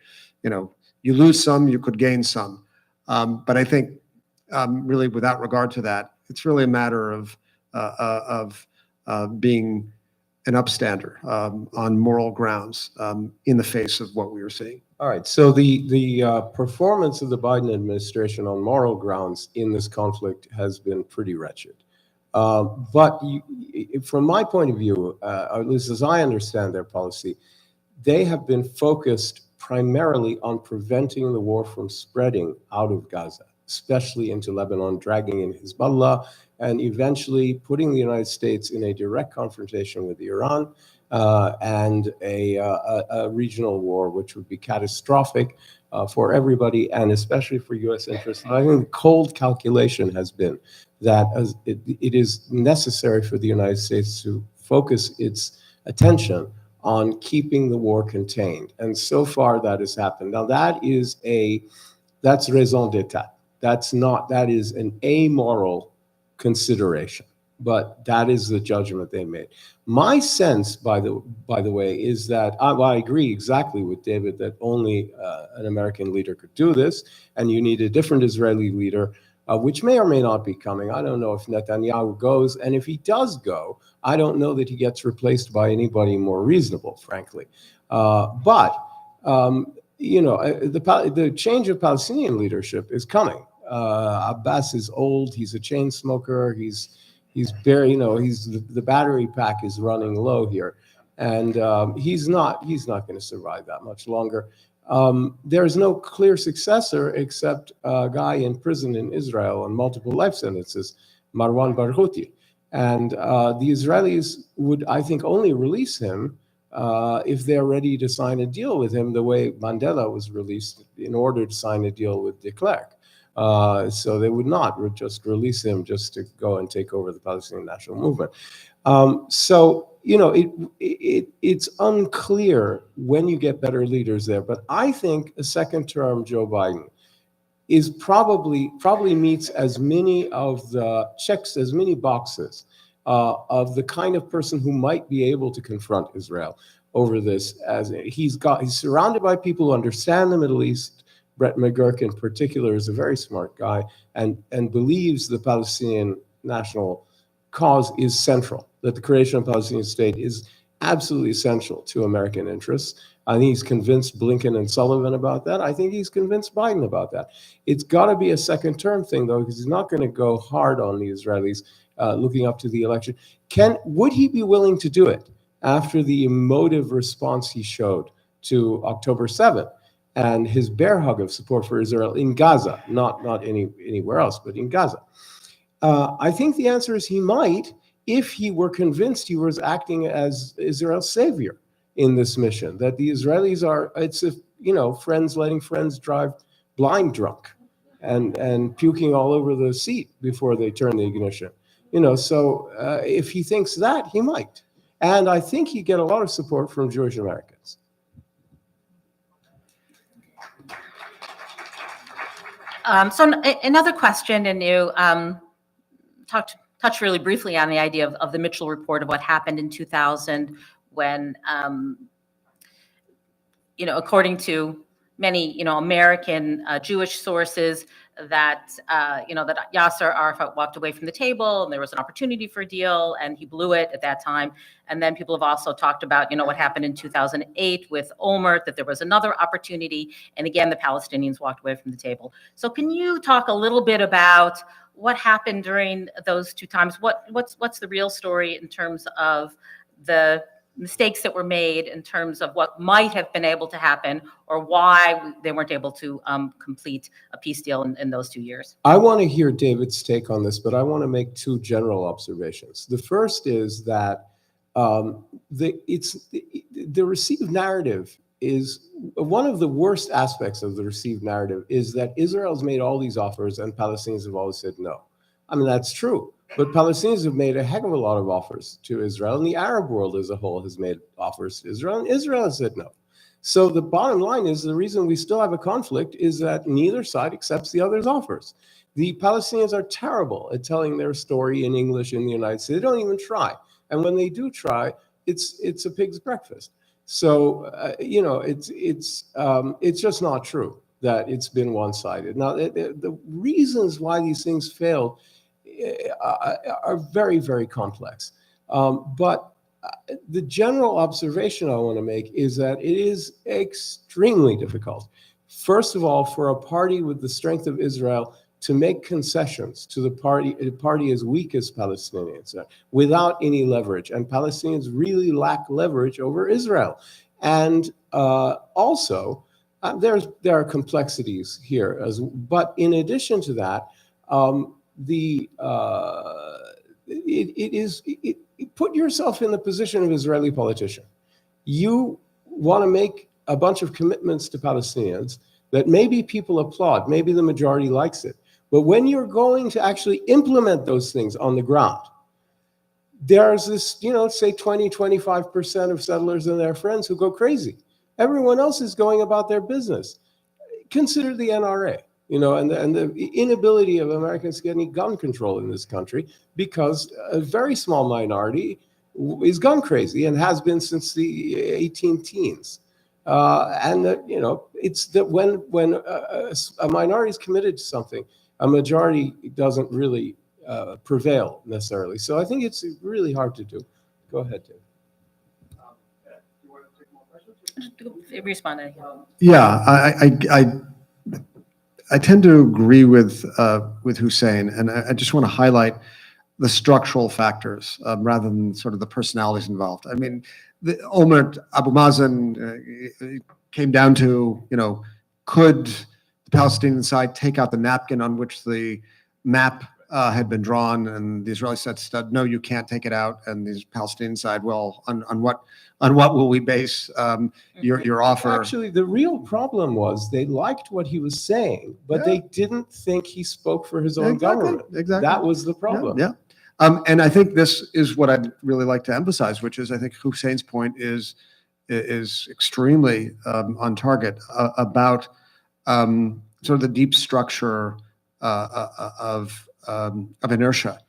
you lose some, you could gain some. But I think really without regard to that, it's really a matter of being an upstander on moral grounds in the face of what we were seeing.
All right. So the performance of the Biden administration on moral grounds in this conflict has been pretty wretched. But from my point of view, at least as I understand their policy, they have been focused primarily on preventing the war from spreading out of Gaza, especially into Lebanon, dragging in Hezbollah, and eventually putting the United States in a direct confrontation with Iran and a regional war, which would be catastrophic for everybody, and especially for U.S. interests. And I think the cold calculation has been that it is necessary for the United States to focus its attention on keeping the war contained. And so far that has happened. Now that's raison d'etat. That is an amoral consideration, but that is the judgment they made. My sense, by the way, is that I agree exactly with David that only an American leader could do this, and you need a different Israeli leader, which may or may not be coming. I don't know if Netanyahu goes, and if he does go, I don't know that he gets replaced by anybody more reasonable, frankly. But the change of Palestinian leadership is coming. Abbas is old. He's a chain smoker. He's the battery pack is running low here, and he's not going to survive that much longer. There is no clear successor except a guy in prison in Israel on multiple life sentences, Marwan Barghouti. And the Israelis would, I think, only release him if they're ready to sign a deal with him the way Mandela was released in order to sign a deal with de Klerk. So they would not just release him just to go and take over the Palestinian national movement. So it's unclear when you get better leaders there. But I think a second term Joe Biden is probably meets as many of the checks, as many boxes of the kind of person who might be able to confront Israel over this. As he's surrounded by people who understand the Middle East. Brett McGurk in particular is a very smart guy and believes the Palestinian national cause is central, that the creation of a Palestinian state is absolutely essential to American interests. I think he's convinced Blinken and Sullivan about that. I think he's convinced Biden about that. It's got to be a second term thing, though, because he's not going to go hard on the Israelis looking up to the election. Would he be willing to do it after the emotive response he showed to October 7th? And his bear hug of support for Israel in Gaza, not anywhere else, but in Gaza. I think the answer is he might, if he were convinced he was acting as Israel's savior in this mission, that the Israelis are, friends letting friends drive blind drunk and puking all over the seat before they turn the ignition. So if he thinks that, he might. And I think he'd get a lot of support from Jewish Americans.
So another question, and you touched really briefly on the idea of the Mitchell report of what happened in 2000 when, according to many, American Jewish sources, that that Yasser Arafat walked away from the table and there was an opportunity for a deal and he blew it at that time. And then people have also talked about, what happened in 2008 with Olmert, that there was another opportunity. And again, the Palestinians walked away from the table. So can you talk a little bit about what happened during those two times? What's the real story in terms of the mistakes that were made, in terms of what might have been able to happen, or why they weren't able to complete a peace deal in those 2 years?
I want to hear David's take on this, but I want to make two general observations. The first is that the received narrative is one of the worst aspects of the received narrative is that Israel's made all these offers and Palestinians have always said no. I mean, that's true. But Palestinians have made a heck of a lot of offers to Israel, and the Arab world as a whole has made offers to Israel, and Israel has said no. So the bottom line is the reason we still have a conflict is that neither side accepts the other's offers. The Palestinians are terrible at telling their story in English in the United States. They don't even try. And when they do try, it's a pig's breakfast. So, it's just not true that it's been one-sided. Now, the reasons why these things fail are very, very complex. But the general observation I want to make is that it is extremely difficult, first of all, for a party with the strength of Israel to make concessions to a party as weak as Palestinians without any leverage. And Palestinians really lack leverage over Israel. And also, there are complexities here. But in addition to that, put yourself in the position of Israeli politician. You want to make a bunch of commitments to Palestinians that maybe people applaud, maybe the majority likes it. But when you're going to actually implement those things on the ground, there's this, say 20, 25% of settlers and their friends who go crazy. Everyone else is going about their business. Consider the NRA. And the inability of Americans to get any gun control in this country because a very small minority is gun crazy and has been since the 18 teens. And that, it's that when a minority is committed to something, a majority doesn't really prevail necessarily. So I think it's really hard to do. Go ahead, Dave.
You want to take more questions?
Respond.
Yeah, I tend to agree with Hussein, and I just want to highlight the structural factors rather than sort of the personalities involved. I mean, Abu Mazen came down to, could the Palestinian side take out the napkin on which the map had been drawn, and the Israeli side said, no, you can't take it out, and the Palestinian side, well, on what will we base your offer?
Actually, the real problem was they liked what he was saying, but they didn't think he spoke for his own government.
Exactly.
That was the problem.
Yeah. And I think this is what I'd really like to emphasize, which is I think Hussein's point is extremely on target about sort of the deep structure of inertia,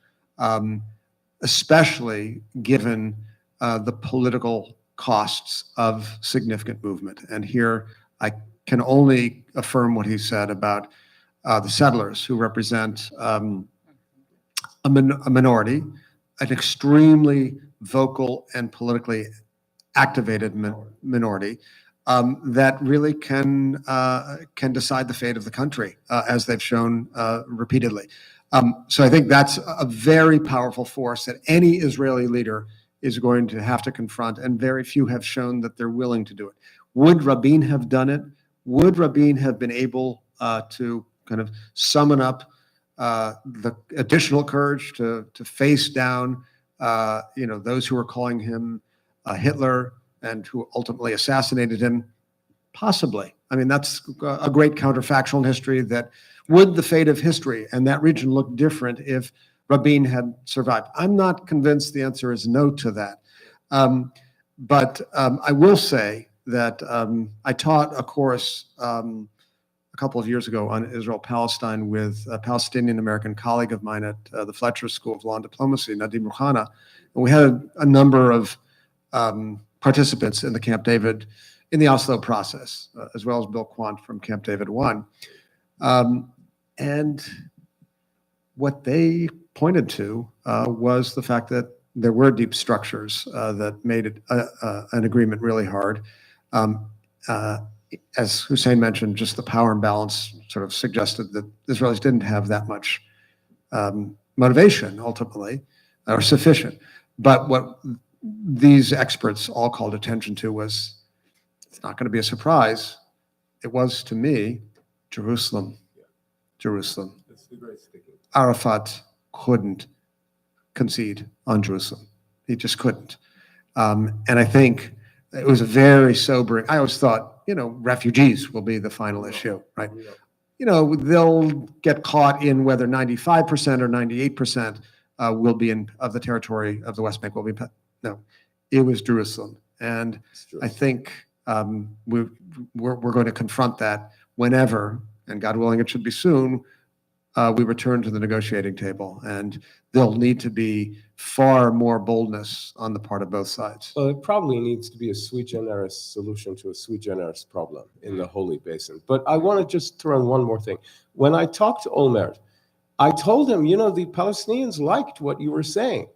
especially given the political costs of significant movement. And here I can only affirm what he said about the settlers, who represent a minority, an extremely vocal and politically activated minority that really can decide the fate of the country, as they've shown repeatedly. So I think that's a very powerful force that any Israeli leader is going to have to confront, and very few have shown that they're willing to do it. Would Rabin have done it? Would Rabin have been able to kind of summon up the additional courage to face down, those who were calling him Hitler and who ultimately assassinated him? Possibly. I mean, that's a great counterfactual in history. That would the fate of history and that region look different if Rabin had survived? I'm not convinced the answer is no to that. But I will say that I taught a course a couple of years ago on Israel-Palestine with a Palestinian-American colleague of mine at the Fletcher School of Law and Diplomacy, Nadim Rouhana. And we had a number of participants in the Camp David, in the Oslo process, as well as Bill Quant from Camp David 1. And what they pointed to was the fact that there were deep structures that made it an agreement really hard. As Hussein mentioned, just the power imbalance sort of suggested that Israelis didn't have that much motivation ultimately, or sufficient. But what these experts all called attention to was, it's not going to be a surprise, it was to me, Jerusalem. Jerusalem. Arafat couldn't concede on Jerusalem. He just couldn't. And I think it was a very sobering. I always thought, refugees will be the final issue, right? They'll get caught in whether 95% or 98% will be of the territory of the West Bank will be. No, it was Jerusalem. And I think we're going to confront that whenever, and God willing, it should be soon, we return to the negotiating table. And there'll need to be far more boldness on the part of both sides.
Well, it probably needs to be a sui generis solution to a sui generis problem in the Holy Basin. But I want to just throw in one more thing. When I talked to Olmert, I told him, the Palestinians liked what you were saying,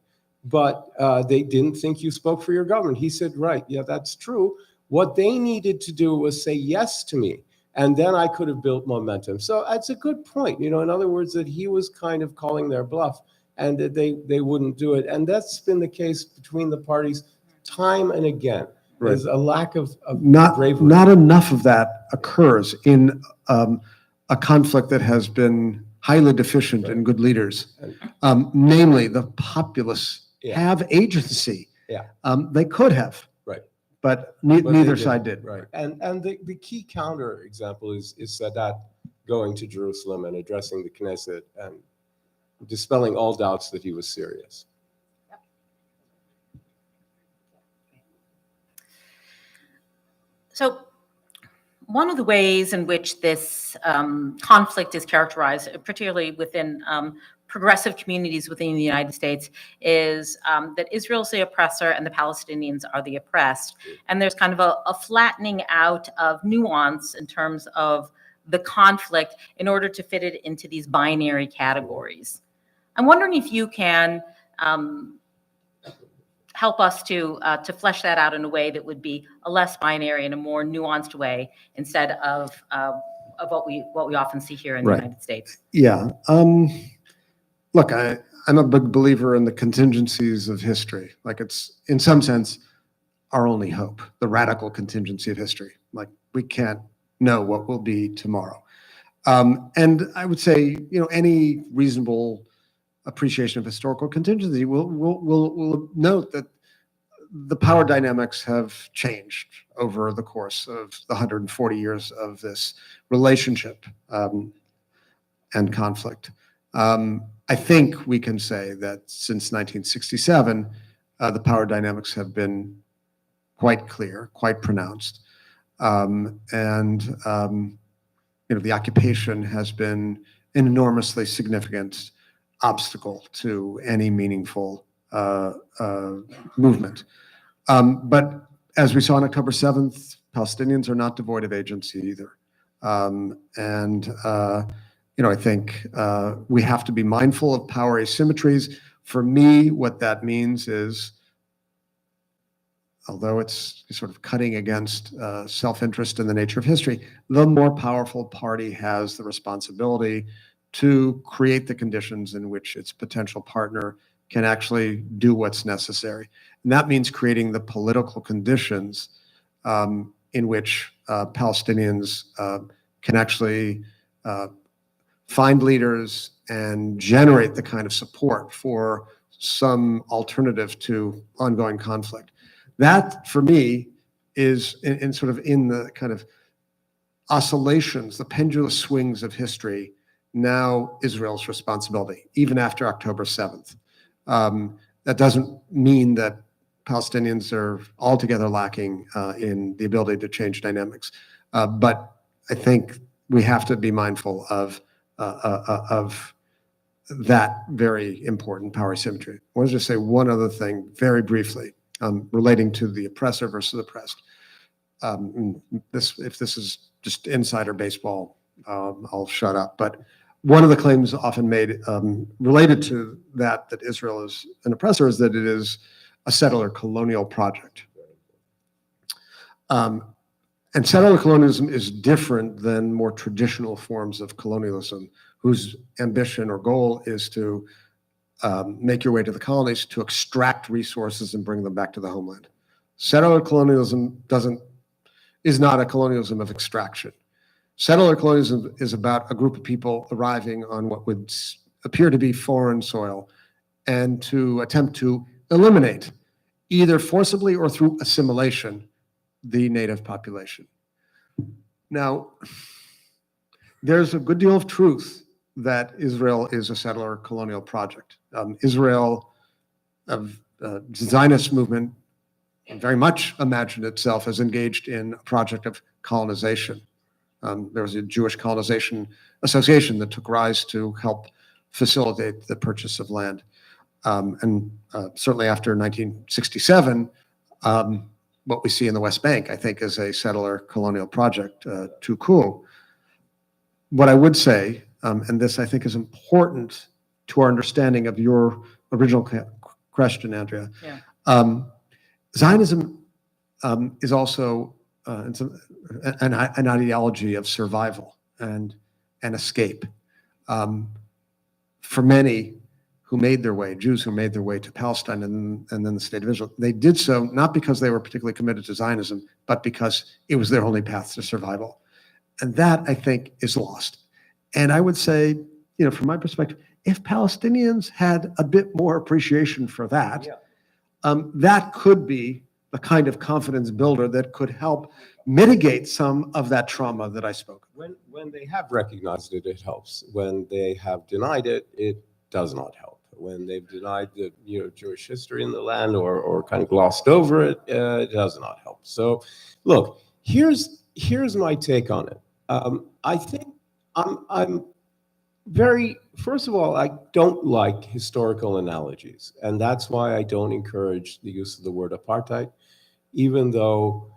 but they didn't think you spoke for your government. He said, right, yeah, that's true. What they needed to do was say yes to me, and then I could have built momentum. So that's a good point. In other words, that he was kind of calling their bluff, and that they wouldn't do it. And that's been the case between the parties time and again.
Right.
There's a lack of bravery.
Not enough of that occurs in a conflict that has been highly deficient in good leaders. Namely, the populace have agency.
Yeah.
They could have.
Right.
But neither side did.
Right. And the key counter example is Sadat going to Jerusalem and addressing the Knesset and dispelling all doubts that he was serious.
So one of the ways in which this conflict is characterized, particularly within progressive communities within the United States, is that Israel's the oppressor and the Palestinians are the oppressed. And there's kind of a flattening out of nuance in terms of the conflict in order to fit it into these binary categories. I'm wondering if you can help us to flesh that out in a way that would be a less binary and a more nuanced way, instead of what we often see here in the United States.
Yeah. Look, I'm a big believer in the contingencies of history. Like, it's, in some sense, our only hope, the radical contingency of history. Like, we can't know what will be tomorrow. And I would say, any reasonable appreciation of historical contingency will note that the power dynamics have changed over the course of the 140 years of this relationship and conflict. I think we can say that since 1967, the power dynamics have been quite clear, quite pronounced. The occupation has been an enormously significant obstacle to any meaningful movement. But as we saw on October 7th, Palestinians are not devoid of agency either. I think we have to be mindful of power asymmetries. For me, what that means is, although it's sort of cutting against self-interest in the nature of history, the more powerful party has the responsibility to create the conditions in which its potential partner can actually do what's necessary. And that means creating the political conditions in which Palestinians can actually find leaders and generate the kind of support for some alternative to ongoing conflict. That, for me, is in the kind of oscillations, the pendulous swings of history, now Israel's responsibility, even after October 7th. That doesn't mean that Palestinians are altogether lacking in the ability to change dynamics. But I think we have to be mindful of that very important power asymmetry. I want to just say one other thing very briefly relating to the oppressor versus oppressed. If this is just insider baseball, I'll shut up. But one of the claims often made related to that Israel is an oppressor is that it is a settler colonial project. And settler colonialism is different than more traditional forms of colonialism, whose ambition or goal is to make your way to the colonies, to extract resources and bring them back to the homeland. Settler colonialism is not a colonialism of extraction. Settler colonialism is about a group of people arriving on what would appear to be foreign soil and to attempt to eliminate, either forcibly or through assimilation, the native population. Now, there's a good deal of truth that Israel is a settler colonial project. Israel, the Zionist movement, very much imagined itself as engaged in a project of colonization. There was a Jewish Colonization Association that took rise to help facilitate the purchase of land. Certainly after 1967, what we see in the West Bank, I think, is a settler colonial project, too cool. What I would say, and this I think is important to our understanding of your original question, Andrea, Zionism is also an ideology of survival and escape. For many who made their way, Jews who made their way to Palestine and then the state of Israel, they did so not because they were particularly committed to Zionism, but because it was their only path to survival. And that, I think, is lost. And I would say, from my perspective, if Palestinians had a bit more appreciation for that, that could be the kind of confidence builder that could help mitigate some of that trauma that I spoke of.
When they have recognized it, it helps. When they have denied it, it does not help. When they've denied the Jewish history in the land or kind of glossed over it, it does not help. So, look, here's my take on it. I think I'm very, first of all, I don't like historical analogies, and that's why I don't encourage the use of the word apartheid, even though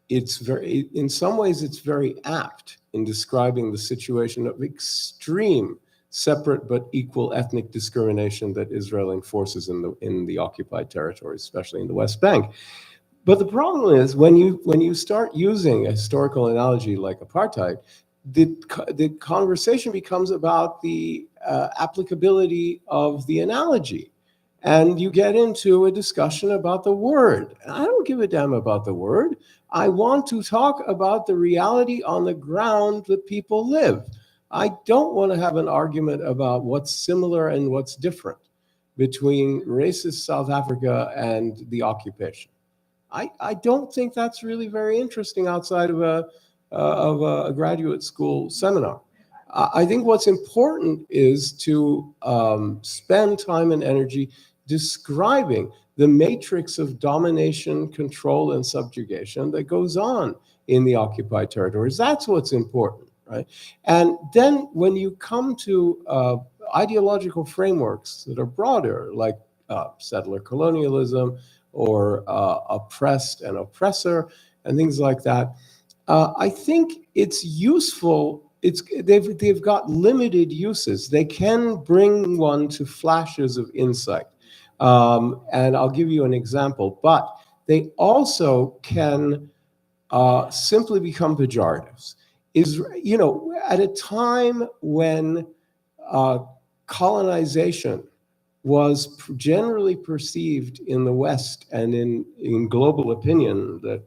in some ways it's very apt in describing the situation of extreme separate but equal ethnic discrimination that Israel enforces in the occupied territories, especially in the West Bank. But the problem is when you start using a historical analogy like apartheid, the conversation becomes about the applicability of the analogy. And you get into a discussion about the word. And I don't give a damn about the word. I want to talk about the reality on the ground that people live. I don't want to have an argument about what's similar and what's different between racist South Africa and the occupation. I don't think that's really very interesting outside of a graduate school seminar. I think what's important is to spend time and energy describing the matrix of domination, control, and subjugation that goes on in the occupied territories. That's what's important, right? And then when you come to ideological frameworks that are broader, like settler colonialism or oppressed and oppressor and things like that, I think it's useful. They've got limited uses. They can bring one to flashes of insight. And I'll give you an example, but they also can simply become pejoratives. At a time when colonization was generally perceived in the West and in global opinion that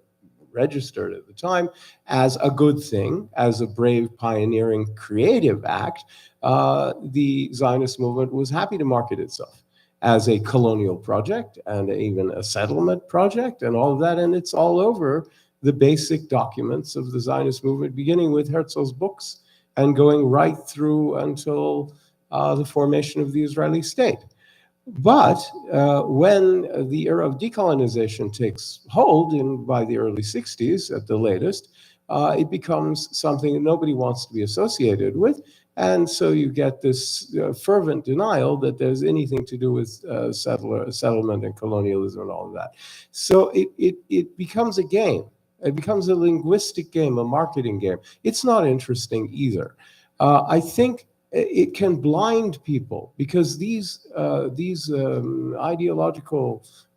registered at the time as a good thing, as a brave, pioneering, creative act, the Zionist movement was happy to market itself as a colonial project and even a settlement project and all of that. And it's all over the basic documents of the Zionist movement, beginning with Herzl's books and going right through until the formation of the Israeli state. But when the era of decolonization takes hold by the early 60s at the latest, it becomes something that nobody wants to be associated with. And so you get this fervent denial that there's anything to do with settlement and colonialism and all of that. So it becomes a game. It becomes a linguistic game, a marketing game. It's not interesting either. I think it can blind people because these ideological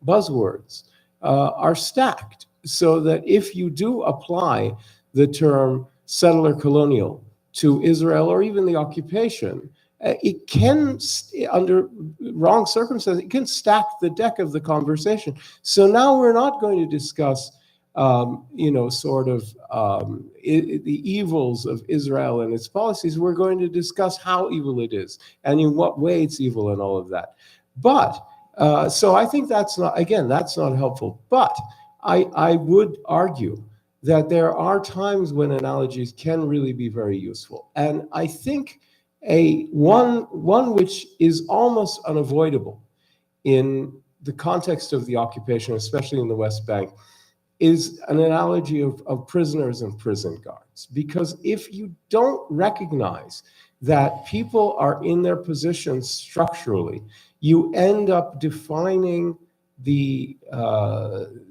buzzwords are stacked, so that if you do apply the term settler colonial to Israel or even the occupation, it can, under wrong circumstances, it can stack the deck of the conversation. So now we're not going to discuss the evils of Israel and its policies. We're going to discuss how evil it is and in what way it's evil and all of that. But, so I think that's not helpful. But I would argue that there are times when analogies can really be very useful. And I think one which is almost unavoidable in the context of the occupation, especially in the West Bank, is an analogy of prisoners and prison guards. Because if you don't recognize that people are in their positions structurally, you end up defining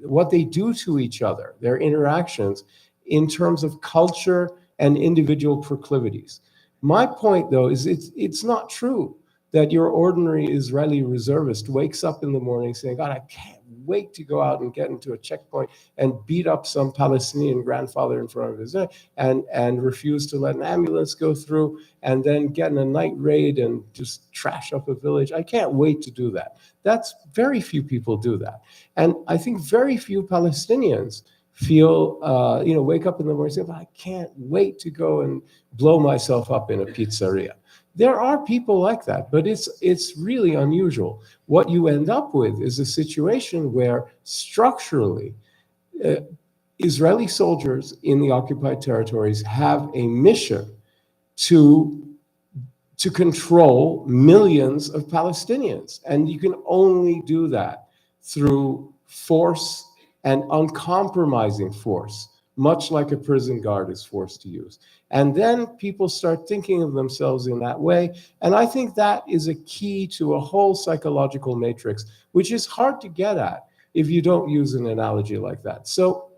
what they do to each other, their interactions, in terms of culture and individual proclivities. My point, though, is it's not true that your ordinary Israeli reservist wakes up in the morning saying, God, I can't wait to go out and get into a checkpoint and beat up some Palestinian grandfather in front of his and refuse to let an ambulance go through and then get in a night raid and just trash up a village. I can't wait to do that. That's very few people do that. And I think very few Palestinians feel, wake up in the morning and say, I can't wait to go and blow myself up in a pizzeria. There are people like that, but it's really unusual. What you end up with is a situation where structurally, Israeli soldiers in the occupied territories have a mission to control millions of Palestinians. And you can only do that through force and uncompromising force, much like a prison guard is forced to use. And then people start thinking of themselves in that way. And I think that is a key to a whole psychological matrix, which is hard to get at if you don't use an analogy like that. So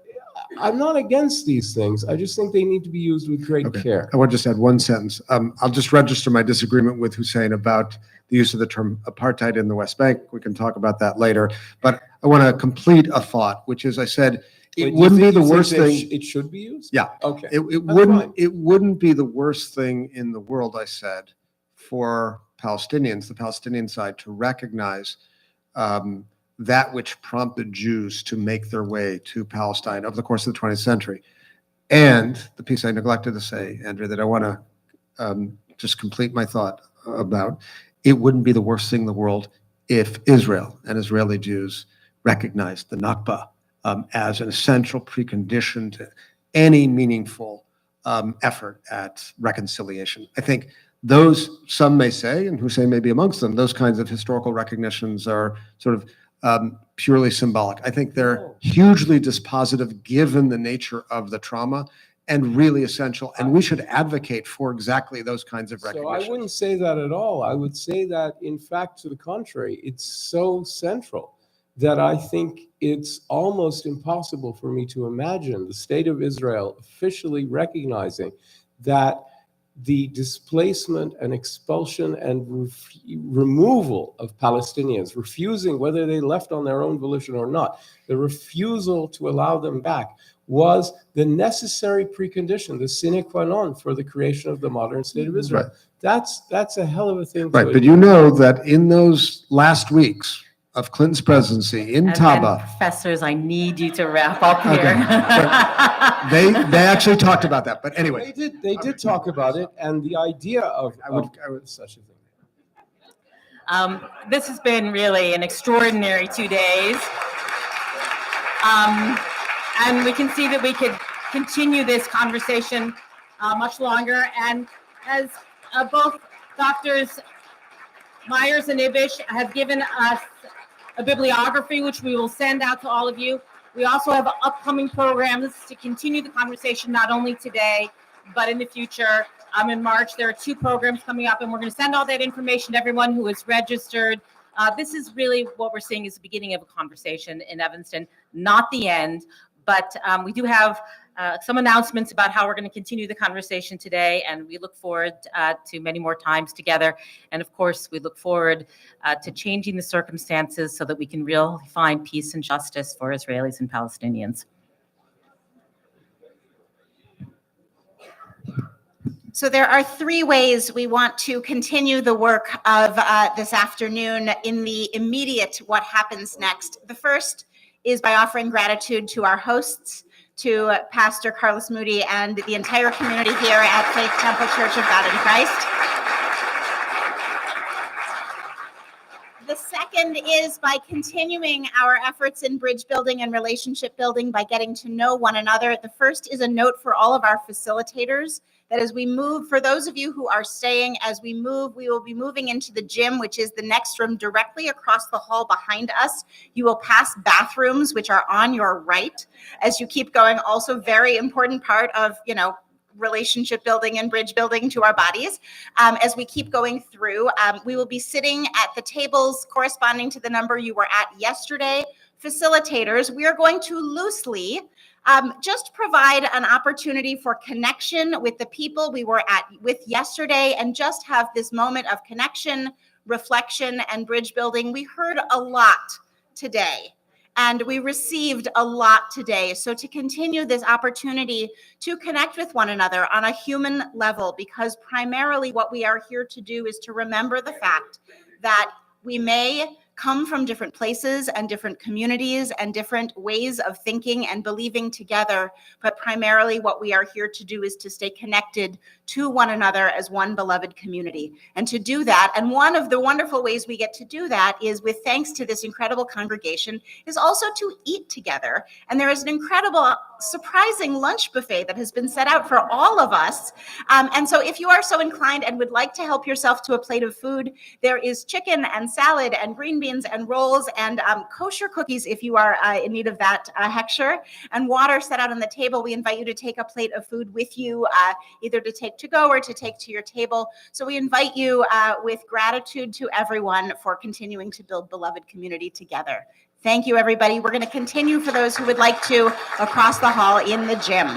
I'm not against these things. I just think they need to be used with great care.
I want to just add one sentence. I'll just register my disagreement with Hussein about the use of the term apartheid in the West Bank. We can talk about that later. But I want to complete a thought, which is I said, it wouldn't be the worst thing.
It should be used?
Yeah.
Okay.
It wouldn't be the worst thing in the world, I said, for Palestinians, the Palestinian side, to recognize that which prompted Jews to make their way to Palestine over the course of the 20th century. And the piece I neglected to say, Andrea, that I want to just complete my thought about, it wouldn't be the worst thing in the world if Israel and Israeli Jews recognized the Nakba as an essential precondition to any meaningful effort at reconciliation. I think those, some may say, and Hussein may be amongst them, those kinds of historical recognitions are sort of purely symbolic. I think they're hugely dispositive given the nature of the trauma and really essential. And we should advocate for exactly those kinds of
So
recognitions.
I wouldn't say that at all. I would say that, in fact, to the contrary, it's so central that I think it's almost impossible for me to imagine the state of Israel officially recognizing that the displacement and expulsion and removal of Palestinians, refusing, whether they left on their own volition or not, the refusal to allow them back was the necessary precondition, the sine qua non for the creation of the modern state of Israel.
Right.
That's a hell of a thing.
Right, but you know that in those last weeks of Clinton's presidency in
And
Taba,
professors, I need you to wrap up here.
they actually talked about that. But anyway,
They did talk about it, and the idea of such a thing.
This has been really an extraordinary 2 days. And we can see that we could continue this conversation much longer. And as both Doctors Myers and Ibish have given us a bibliography, which we will send out to all of you. We also have upcoming programs to continue the conversation, not only today, but in the future. In March, there are 2 programs coming up, and we're going to send all that information to everyone who is registered. This is really what we're seeing is the beginning of a conversation in Evanston, not the end. But we do have some announcements about how we're going to continue the conversation today, and we look forward to many more times together. And of course, we look forward to changing the circumstances so that we can really find peace and justice for Israelis and Palestinians.
So there are 3 ways we want to continue the work of this afternoon in the immediate what happens next. The first is by offering gratitude to our hosts, to Pastor Carlos Moody and the entire community here at Faith Temple Church of God in Christ. The second is by continuing our efforts in bridge building and relationship building by getting to know one another. The first is a note for all of our facilitators that as we move, for those of you who are staying, as we move, we will be moving into the gym, which is the next room directly across the hall behind us. You will pass bathrooms, which are on your right. As you keep going, also very important part of, relationship building and bridge building to our bodies. As we keep going through, we will be sitting at the tables corresponding to the number you were at yesterday. Facilitators, we are going to loosely just provide an opportunity for connection with the people we were with yesterday and just have this moment of connection, reflection, and bridge building. We heard a lot today. And we received a lot today. So to continue this opportunity to connect with one another on a human level, because primarily what we are here to do is to remember the fact that we may come from different places and different communities and different ways of thinking and believing together. But primarily what we are here to do is to stay connected to one another as one beloved community. And to do that, and one of the wonderful ways we get to do that is with thanks to this incredible congregation, is also to eat together. And there is an incredible, surprising lunch buffet that has been set out for all of us. And so if you are so inclined and would like to help yourself to a plate of food, there is chicken and salad and green beans and rolls and kosher cookies if you are in need of that, hechsher, and water set out on the table. We invite you to take a plate of food with you, either to take to go or to take to your table. So we invite you with gratitude to everyone for continuing to build beloved community together. Thank you, everybody. We're going to continue for those who would like to across the hall in the gym.